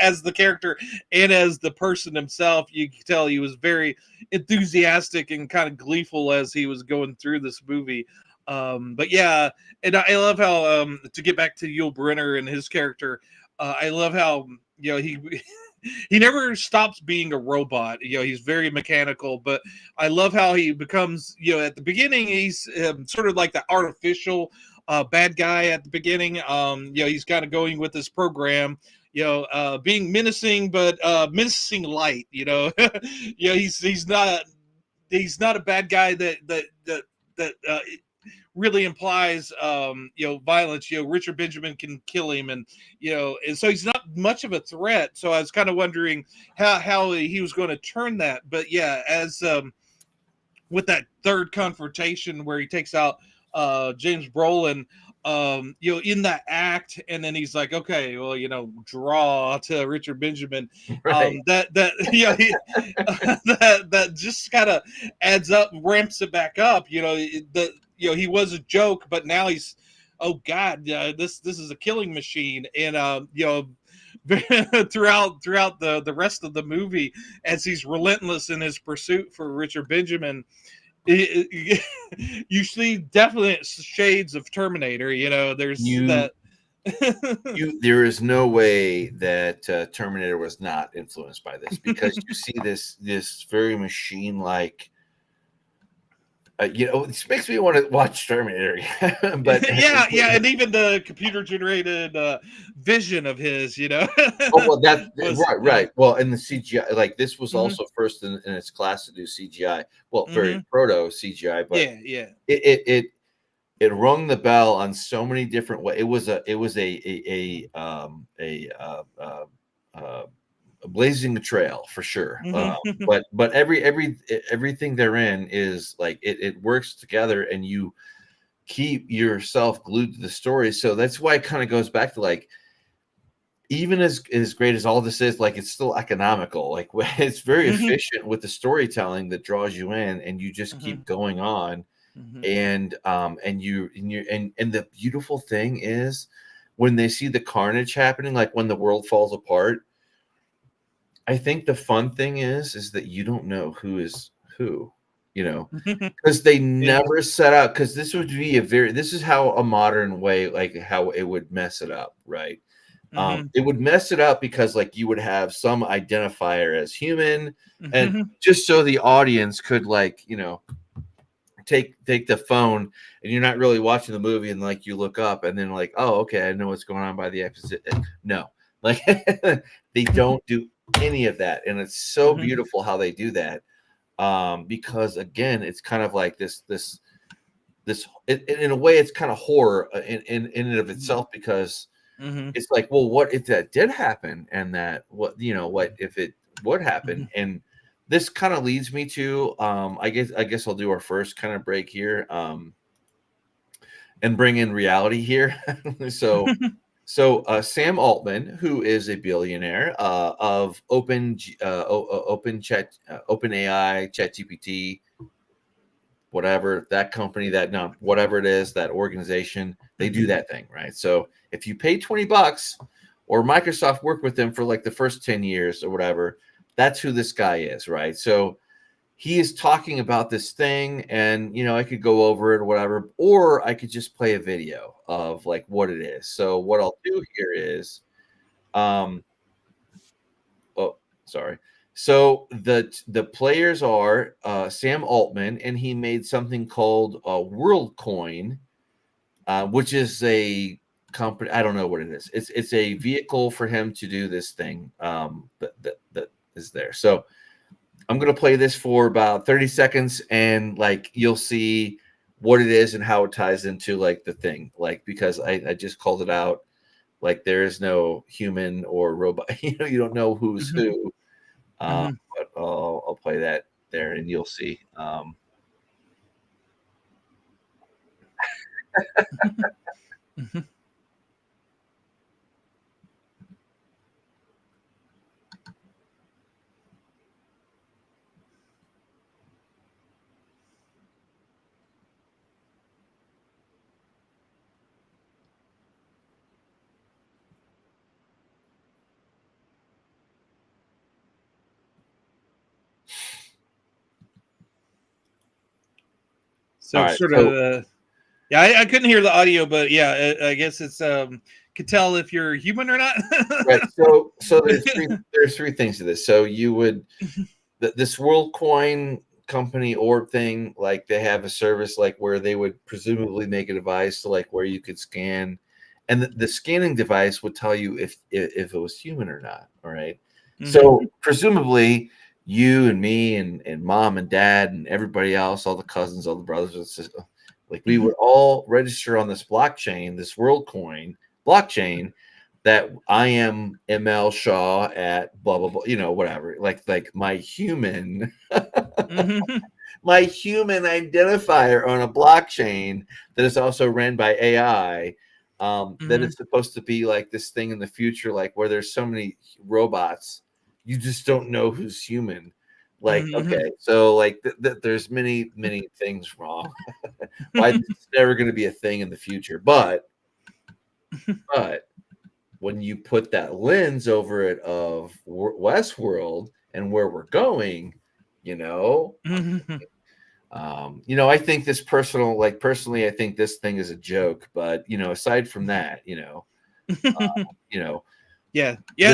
as the character and as the person himself, you can tell he was very enthusiastic and kind of gleeful as he was going through this movie. But yeah, and I love how to get back to Yul Brynner and his character. I love how he never stops being a robot. He's very mechanical, but I love how he becomes, at the beginning, he's sort of like the artificial bad guy at the beginning. He's kind of going with this program, being menacing, but menacing light, he's not a bad guy that really implies violence. Richard Benjamin can kill him, and so he's not much of a threat. So I was kind of wondering how he was going to turn that. But yeah, as with that third confrontation where he takes out James Brolin, in that act, and then he's like, okay, well, draw to Richard Benjamin. Right. That that just kind of adds up, ramps it back up. He was a joke, but now he's, oh God, this is a killing machine. And throughout the rest of the movie, as he's relentless in his pursuit for Richard Benjamin, you see definite shades of Terminator. There's that. There is no way that Terminator was not influenced by this, because you see this very machine-like. This makes me want to watch Terminator. But yeah, and even the computer-generated vision of his, Oh, well, that was, right. Well, and the CGI, like, this was Mhm. also first in its class to do CGI. Well, very proto CGI, but yeah. it rung the bell on so many different ways. It was a blazing the trail for sure. But everything therein is like it works together, and you keep yourself glued to the story. So that's why it kind of goes back to, like, even as great as all this is, like, it's still economical. Like, it's very efficient with the storytelling that draws you in, and you just keep going on. And the beautiful thing is when they see the carnage happening, like when the world falls apart. I think the fun thing is that you don't know who is who, because they never set out. Because this would be this is how a modern way, like how it would mess it up, right? It would mess it up because, like, you would have some identifier as human, and just so the audience could, like, take the phone, and you're not really watching the movie, and, like, you look up, and then, like, oh, okay, I know what's going on by the episode. No, like, they don't do any of that, and it's so beautiful how they do that, because, again, it's kind of like this in a way, it's kind of horror in and of itself, because it's like, well, what if that did happen, and that what if it would happen? And this kind of leads me to I guess I'll do our first kind of break here, and bring in reality here. So Sam Altman, who is a billionaire of OpenAI, ChatGPT, whatever that company, whatever it is, that organization, they do that thing, right? So if you pay $20, or Microsoft worked with them for like the first 10 years or whatever, that's who this guy is, right? So he is talking about this thing, and I could go over it or whatever, or I could just play a video of, like, what it is. So what I'll do here is Um, oh, sorry. So the players are Sam Altman, and he made something called Worldcoin, which is a company. I don't know what it is. It's a vehicle for him to do this thing that is there. So I'm gonna play this for about 30 seconds, and like you'll see what it is and how it ties into like the thing. Like because I just called it out. Like there is no human or robot. You don't know who's who. But I'll play that there, and you'll see. So All right, sort so of, yeah, I couldn't hear the audio, but yeah, I guess it's could tell if you're human or not. right, so there's three things to this. So you would this WorldCoin company orb thing, like they have a service like where they would presumably make a device to like where you could scan, and the scanning device would tell you if it was human or not. All right. So presumably you and me and mom and dad and everybody else, all the cousins, all the brothers and sisters, like we would all register on this blockchain, this WorldCoin blockchain, that I am ML Shaw at blah blah blah, whatever. Like my human, my human identifier on a blockchain that is also ran by AI. That it's supposed to be like this thing in the future, like where there's so many robots, you just don't know who's human. Like, okay, so like there's many things wrong. Why it's never going to be a thing in the future, but when you put that lens over it of Westworld and where we're going, I think this personally, I think this thing is a joke, but aside from that, yeah,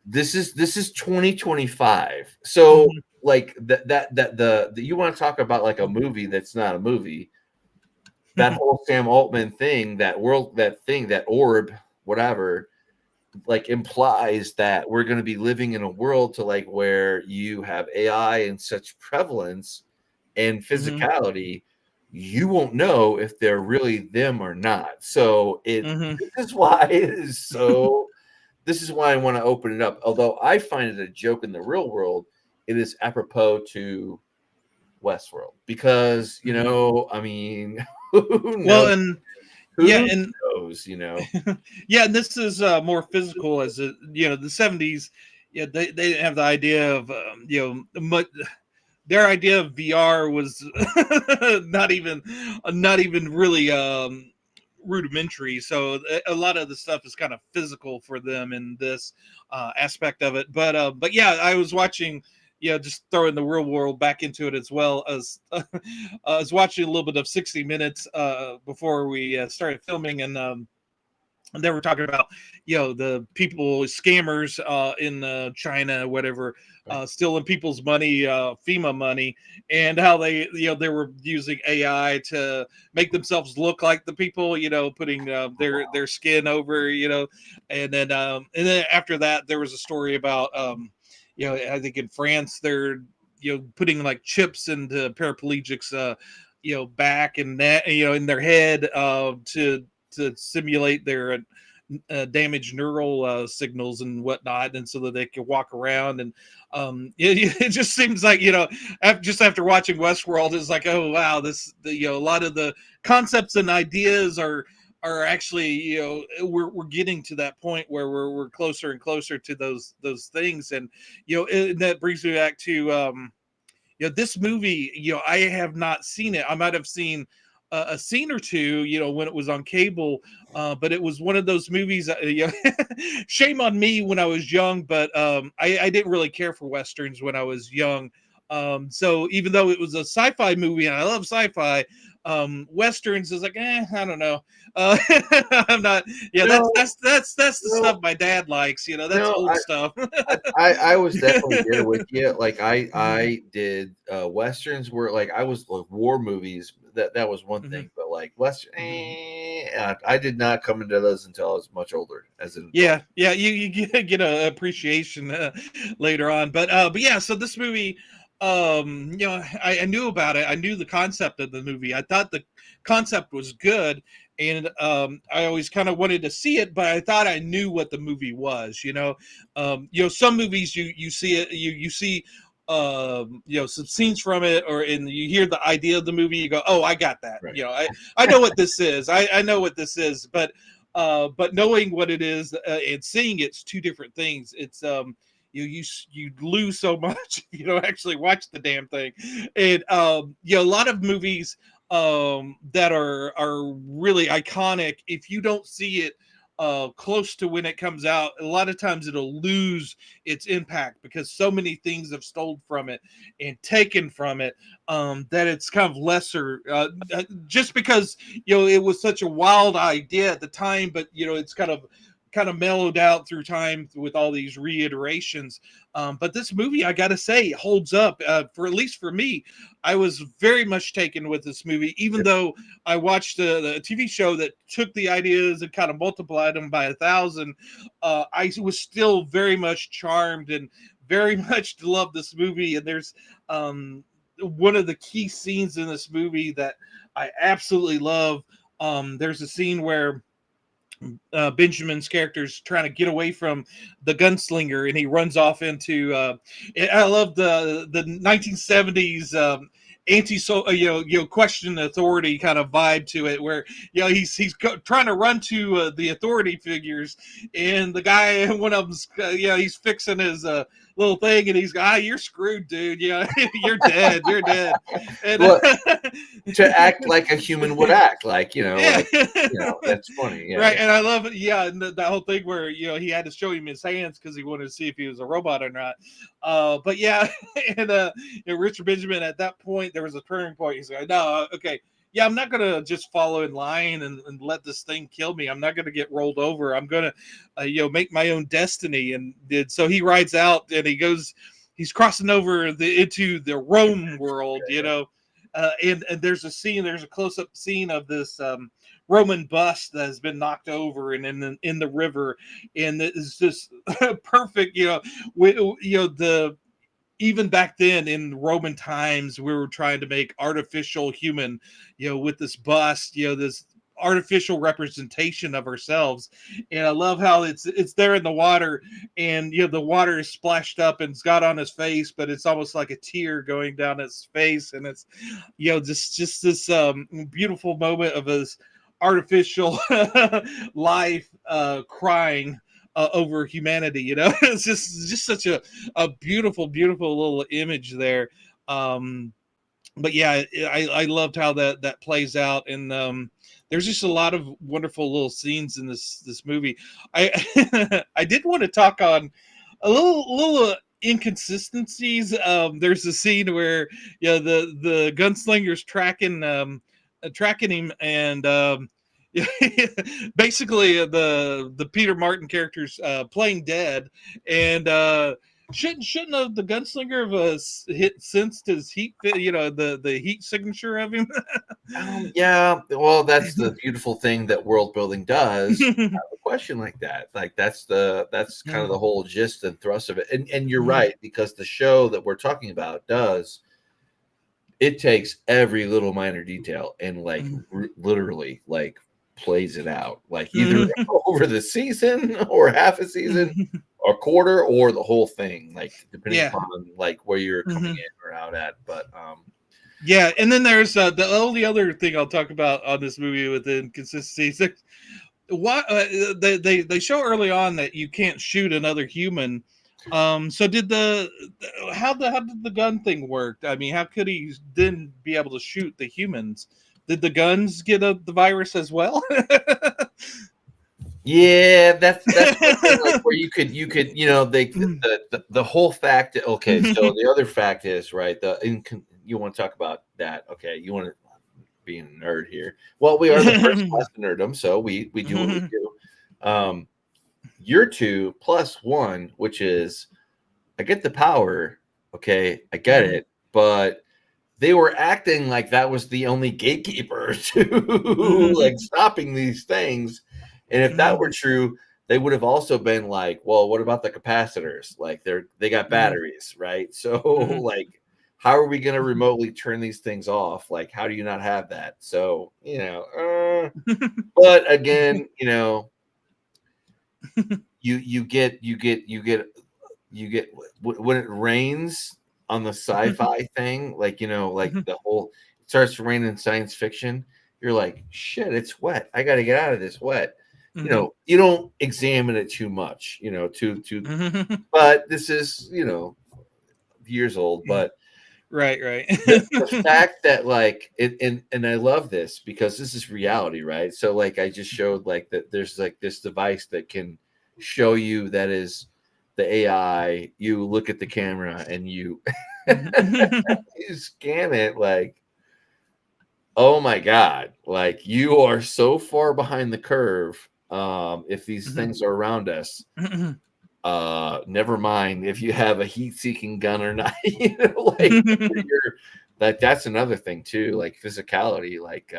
this is 2025. So like that you want to talk about like a movie that's not a movie. That whole Sam Altman thing, that orb, whatever, like implies that we're going to be living in a world to like where you have AI in such prevalence and physicality, you won't know if they're really them or not. So this is why it is so. This is why I want to open it up. Although I find it a joke in the real world, it is apropos to Westworld because I mean, who knows? well, and Who yeah, and knows? yeah, and this is more physical as the 70s. Yeah, they didn't have the idea of their idea of VR was not even really rudimentary. So a lot of the stuff is kind of physical for them in this aspect of it. But yeah, I was watching. Just throwing the real world back into it as well as I was watching a little bit of 60 Minutes before we started filming, and they were talking about the people scammers in China, whatever, stealing people's money, FEMA money, and how they were using AI to make themselves look like the people, putting their skin over, and then after that there was a story about I think in France they're putting like chips into paraplegics back and that in their head to simulate their damaged neural signals and whatnot, and so that they can walk around. And it just seems like just after watching Westworld, it's like, oh wow, a lot of the concepts and ideas are actually we're getting to that point where we're closer and closer to those things. And and that brings me back to this movie. I have not seen it. I might have seen a scene or two, when it was on cable, but it was one of those movies. Shame on me when I was young, but I didn't really care for westerns when I was young. So even though it was a sci-fi movie and I love sci-fi, Westerns is like, I don't know. I'm not. Yeah, No, that's the no, stuff my dad likes. That's no. old stuff. I was definitely there with you. Like I did westerns were like I was like war movies. That was one Mhm. thing, but like western, Mhm. I did not come into those until I was much older as an adult. Yeah. You get a appreciation later on, but yeah. So this movie, I knew about it. I knew the concept of the movie. I thought the concept was good, and I always kind of wanted to see it, but I thought I knew what the movie was. Some movies you see it, you see. Some scenes from it, and you hear the idea of the movie, you go, "Oh, I got that." Right. I know what this is. I know what this is, but knowing what it is and seeing it's two different things. It's you lose so much if you don't actually watch the damn thing. And a lot of movies that are really iconic, if you don't see it close to when it comes out, a lot of times it'll lose its impact because so many things have stolen from it and taken from it, that it's kind of lesser, just because it was such a wild idea at the time, but it's kind of mellowed out through time with all these reiterations. But this movie, I gotta say, holds up. For at least for me, I was very much taken with this movie, even though I watched the TV show that took the ideas and kind of multiplied them by 1,000. I was still very much charmed and very much love this movie. And there's one of the key scenes in this movie that I absolutely love. There's a scene where Benjamin's character's trying to get away from the gunslinger, and he runs off into. I love the 1970s anti-so question authority kind of vibe to it, where he's trying to run to the authority figures, and the guy, one of them's he's fixing his little thing, and he's you're screwed, dude. You're dead. You're dead. And Well, to act like a human would act, like yeah. that's funny. Yeah, Right, yeah. and I love it. Yeah, and that whole thing where he had to show him his hands because he wanted to see if he was a robot or not. But yeah, and Richard Benjamin, at that point there was a turning point. He's like, no, okay, yeah, I'm not gonna just follow in line and let this thing kill me. I'm not gonna get rolled over. I'm gonna make my own destiny. And so he rides out and he goes. He's crossing over into the Rome world, and there's a close up scene of this Roman bust that has been knocked over and in the river, and it's just perfect. The even back then in Roman times, we were trying to make artificial human, with this bust, this artificial representation of ourselves. And I love how it's there in the water, and the water is splashed up and it's got on his face, but it's almost like a tear going down his face, and it's just this beautiful moment of his artificial life crying over humanity. It's just such a beautiful little image there. But yeah, I loved how that plays out. And there's just a lot of wonderful little scenes in this movie. I I did want to talk on a little inconsistencies. There's a scene where the gunslinger's tracking him, and basically the Peter Martin character's playing dead, and shouldn't the gunslinger have hit sensed his heat, the heat signature of him. Yeah, well, that's the beautiful thing that world building does. Have a question like that, like that's kind of the whole gist and thrust of it. And you're right, because the show that we're talking about it takes every little minor detail and like literally like plays it out, like either over the season or half a season or quarter or the whole thing, like depending upon like where you're coming in or out at. But yeah, and then there's the only other thing I'll talk about on this movie with the inconsistencies. What they show early on that you can't shoot another human. So how did the gun thing work? I mean, how could he then be able to shoot the humans? Did the guns get the virus as well? yeah, that's the thing, like where you could the whole fact. Okay, so the other fact is right. You want to talk about that? Okay, you want to being a nerd here. Well, we are the first class of nerdom, so we do what we do. You're 2 plus 1, which is I get the power. Okay, I get it, but they were acting like that was the only gatekeeper to like stopping these things. And if that were true, they would have also been like, well, what about the capacitors? Like they got batteries, right? So like, how are we going to remotely turn these things off? Like, how do you not have that? So, but again, you get when it rains on the sci-fi thing, like the whole it starts to rain in science fiction. You're like, shit, it's wet. I got to get out of this wet. You don't examine it too much, but this is years old. But right. the fact that like it, and I love this because this is reality, right? So like I just showed like that there's like this device that can show you that is the AI. You look at the camera and you you scan it like, oh my god, like you are so far behind the curve. If these things are around us, never mind if you have a heat-seeking gun or not. That's another thing too, like physicality, like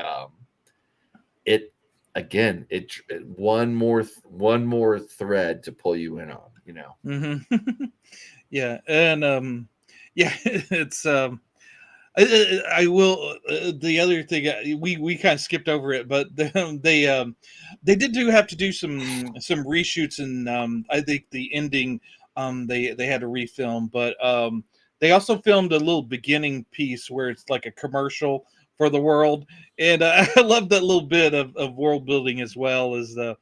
it again, it one more thread to pull you in on, Yeah, and it's I will. The other thing we kind of skipped over it, but they did have to do some reshoots, and I think the ending they had to refilm, but they also filmed a little beginning piece where it's like a commercial for the world, and I love that little bit of world building as well as the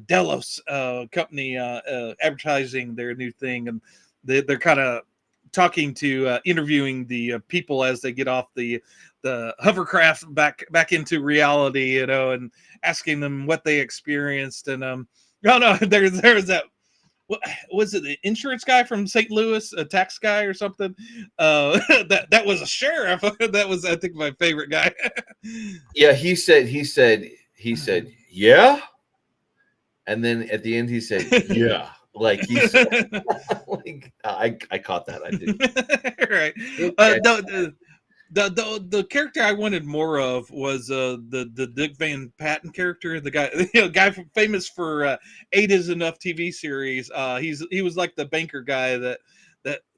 Delos company advertising their new thing, and they're kind of talking to interviewing the people as they get off the hovercraft back into reality, and asking them what they experienced. And no, there's that. What was it? The insurance guy from St. Louis, a tax guy or something? That was a sheriff. That was, I think, my favorite guy. Yeah, he said, yeah, and then at the end he said, yeah. Like he said, like I caught that. I did. Right. The character I wanted more of was the Dick Van Patten character, the guy famous for Eight Is Enough TV series. He was like the banker guy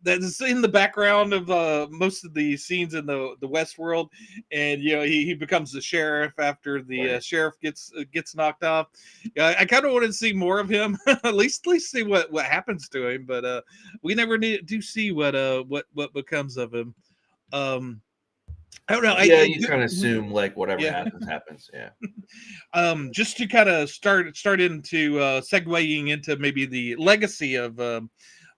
that's in the background of most of the scenes in the WESTWORLD, and he becomes the sheriff after the sheriff gets knocked off. I kind of want to see more of him, at least see what happens to him, but we never do see what becomes of him. I don't know. Yeah, you kind of assume like whatever happens. Yeah. Just to kind of start into segueing into maybe the legacy of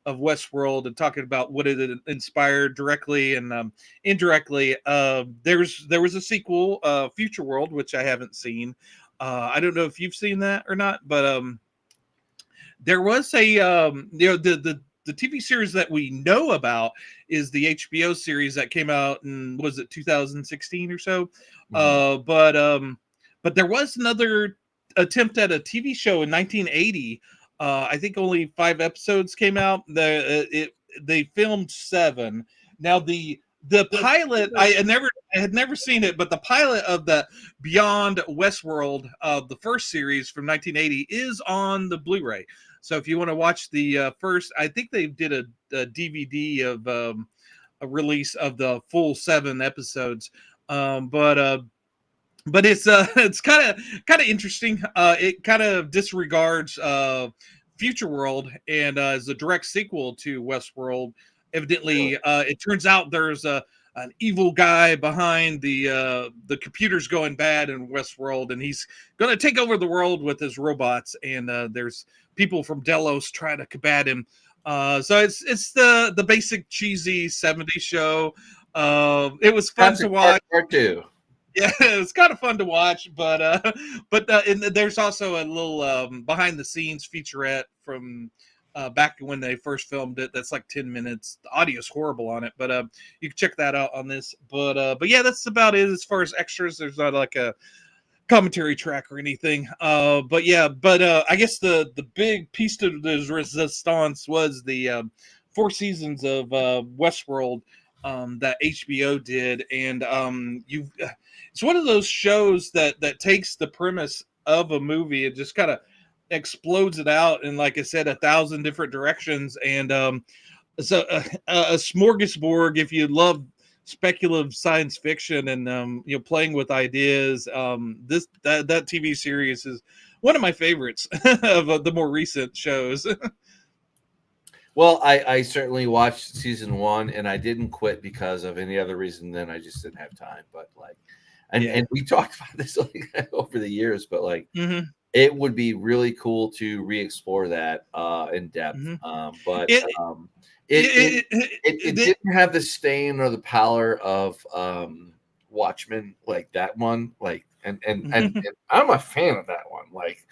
WESTWORLD and talking about what it inspired directly and indirectly. There was a sequel, Future World, which I haven't seen. I don't know if you've seen that or not, but there was a the TV series that we know about is the HBO series that came out in, was it 2016 or so? But there was another attempt at a TV show in 1980. I think only 5 episodes came out. They filmed 7. Now the pilot, I had never seen it, but the pilot of the Beyond WESTWORLD, the first series from 1980, is on the Blu-ray. So if you want to watch the first, I think they did a DVD of a release of the full 7 episodes. But it's kind of interesting. It kind of disregards Future World and is a direct sequel to WESTWORLD. Evidently, it turns out there's an evil guy behind the computers going bad in WESTWORLD, and he's going to take over the world with his robots. And there's people from Delos trying to combat him. So it's the basic cheesy 70s show. It was fun to watch. Part 2. Yeah, it was kind of fun to watch, but and there's also a little behind the scenes featurette from back when they first filmed it. That's like 10 minutes. The audio is horrible on it, but you can check that out on this. But yeah, that's about it as far as extras. There's not like a commentary track or anything. But yeah, I guess the big piece to the resistance was the 4 seasons of Westworld that HBO did, and it's one of those shows that takes the premise of a movie and just kind of explodes it out in, like I said, 1,000 different directions, and so a smorgasbord if you love speculative science fiction and playing with ideas. That TV series is one of my favorites of the more recent shows. Well, I certainly watched season 1, and I didn't quit because of any other reason than I just didn't have time. But like, and we talked about this like over the years, but like, it would be really cool to re-explore that in depth. But it didn't have the stain or the pallor of Watchmen, like that one. Like, and I'm a fan of that one. Like,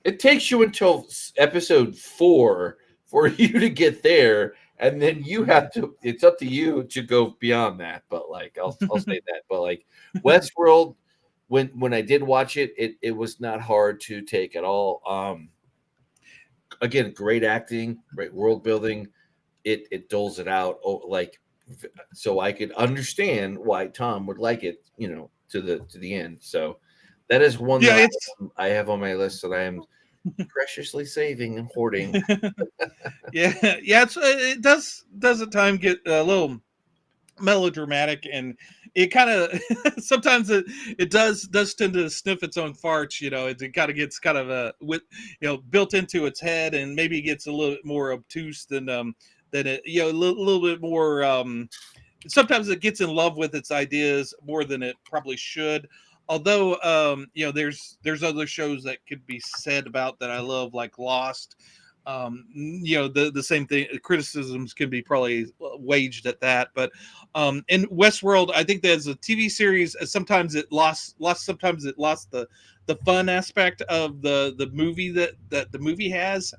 it takes you until episode 4 for you to get there, and then you have to. It's up to you to go beyond that. But like, I'll say that. But like, Westworld, when I did watch it, it was not hard to take at all. Again, great acting, great world building. It doles it out so I could understand why Tom would like it, to the end. So that is one that I have on my list that I am preciously saving and hoarding. It does at times get a little melodramatic, and it kind of sometimes it does tend to sniff its own farts. It kind of gets kind of built into its head, and maybe gets a little bit more obtuse than it, a little bit more. Sometimes it gets in love with its ideas more than it probably should. Although, there's other shows that could be said about that I love, like Lost. The same thing. Criticisms can be probably waged at that, but in Westworld, I think there's a TV series. Sometimes it lost. Sometimes it lost the fun aspect of the movie that the movie has.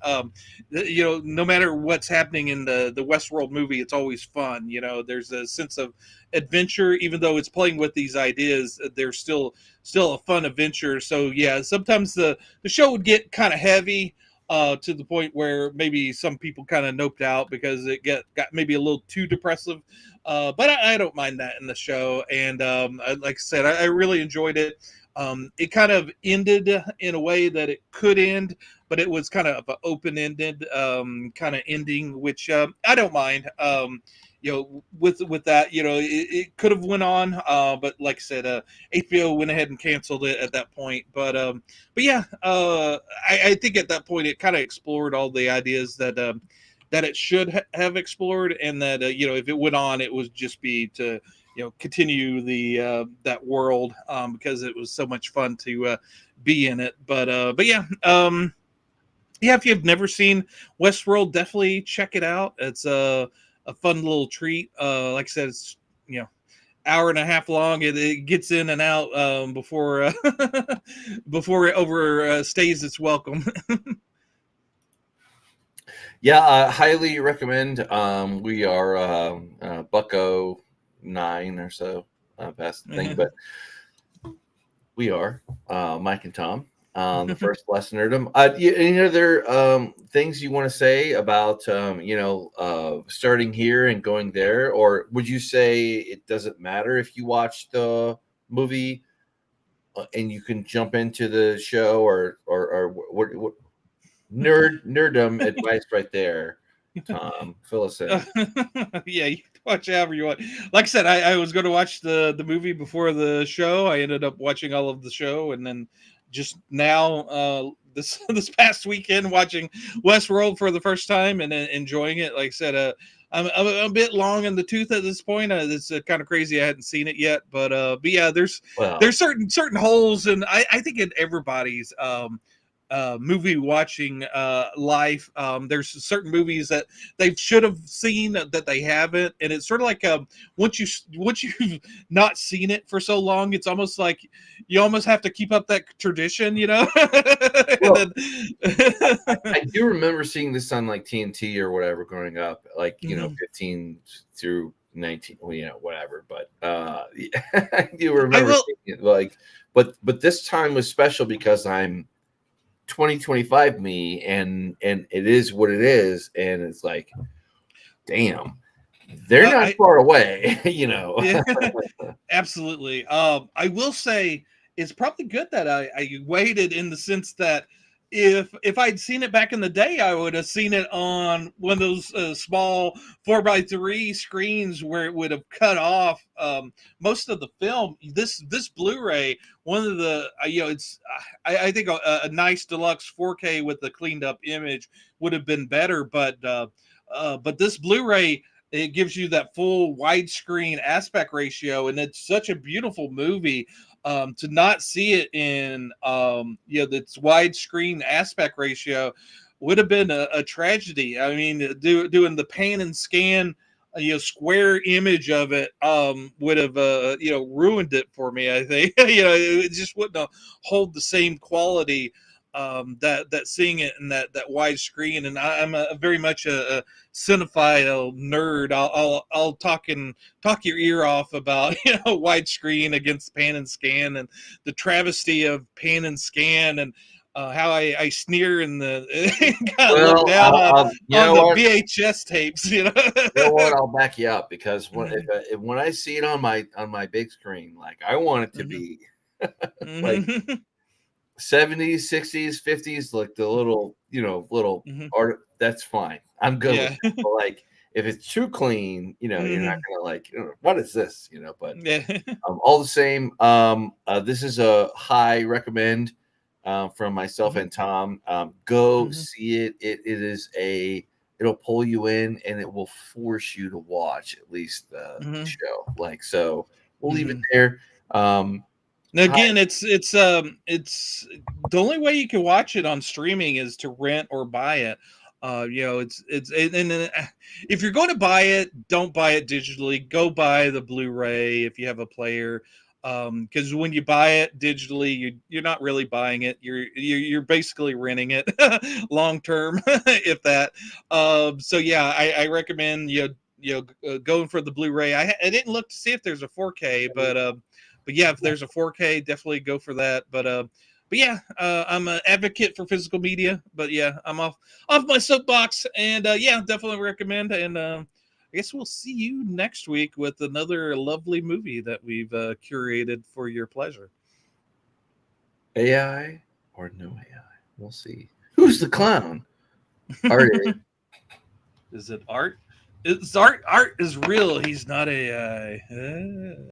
No matter what's happening in the Westworld movie, it's always fun. There's a sense of adventure, even though it's playing with these ideas. There's still a fun adventure. So yeah, sometimes the show would get kind of heavy. To the point where maybe some people kind of noped out because it got maybe a little too depressive. But I don't mind that in the show. And like I said, I really enjoyed it. It kind of ended in a way that it could end, but it was kind of an open-ended kind of ending, which I don't mind. With that, it could have went on, but like I said, HBO went ahead and canceled it at that point. But yeah, I think at that point it kind of explored all the ideas that it should have explored, and that if it went on, it would just be to continue the that world, because it was so much fun to be in it. But yeah. Yeah, if you've never seen Westworld, definitely check it out. It's a fun little treat. Like I said, it's hour and a half long. It gets in and out before before it overstays its welcome. Yeah, I highly recommend. We are bucko 9 or so past the thing, but we are Mike and Tom. The FirstLastNerdom. Any other things you want to say about starting here and going there, or would you say it doesn't matter if you watch the movie and you can jump into the show, or what nerdom advice right there? Tom, fill us in. Yeah, you can watch however you want. Like I said, I was going to watch the movie before the show. I ended up watching all of the show, and then just now this past weekend watching Westworld for the first time and enjoying it. Like I said, I'm a bit long in the tooth at this point. It's kind of crazy I hadn't seen it yet, but yeah, there's certain holes, and I think in everybody's movie watching life. There's certain movies that they should have seen that they haven't, and it's sort of like once you've not seen it for so long, it's almost like you almost have to keep up that tradition, you know. Well, I do remember seeing this on like TNT or whatever growing up, like 15 through 19, well, whatever. But I do remember seeing it, like, but this time was special because I'm 2025 me, and it is what it is, and it's like, damn, they're not far away, Yeah, absolutely. I will say it's probably good that I waited, in the sense that if I'd seen it back in the day, I would have seen it on one of those small 4x3 screens where it would have cut off most of the film. This Blu-ray, one of the it's I think a nice deluxe 4K with the cleaned up image would have been better, but this Blu-ray, it gives you that full widescreen aspect ratio, and it's such a beautiful movie. To not see it in this widescreen aspect ratio would have been a tragedy. I mean, doing the pan and scan square image of it would have ruined it for me, I think. It just wouldn't hold the same quality that seeing it in that wide screen. And I'm very much a cinephile nerd. I'll talk your ear off about widescreen against pan and scan, and the travesty of pan and scan, and how I sneer in the kind of look down on the VHS tapes. You know what? I'll back you up, because when I see it on my big screen, like, I want it to be like 70s, 60s, 50s, like the little art. That's fine. I'm good with it. But like, if it's too clean, you're not gonna like, what is this? But all the same, this is a high recommend from myself and Tom. Go see it. It'll pull you in, and it will force you to watch at least the show. Like, so we'll leave it there. Now, again, it's the only way you can watch it on streaming is to rent or buy it. If you're going to buy it, don't buy it digitally. Go buy the Blu-ray if you have a player, because when you buy it digitally, you're not really buying it. You're basically renting it long term, if that. So yeah, I recommend going for the Blu-ray. I didn't look to see if there's a 4K, but yeah, if there's a 4K, definitely go for that. But yeah, I'm an advocate for physical media. But yeah, I'm off my soapbox, and yeah, definitely recommend. And I guess we'll see you next week with another lovely movie that we've curated for your pleasure. AI or no AI? We'll see. Who's the clown? Art. Is it art? It's art. Art is real. He's not AI.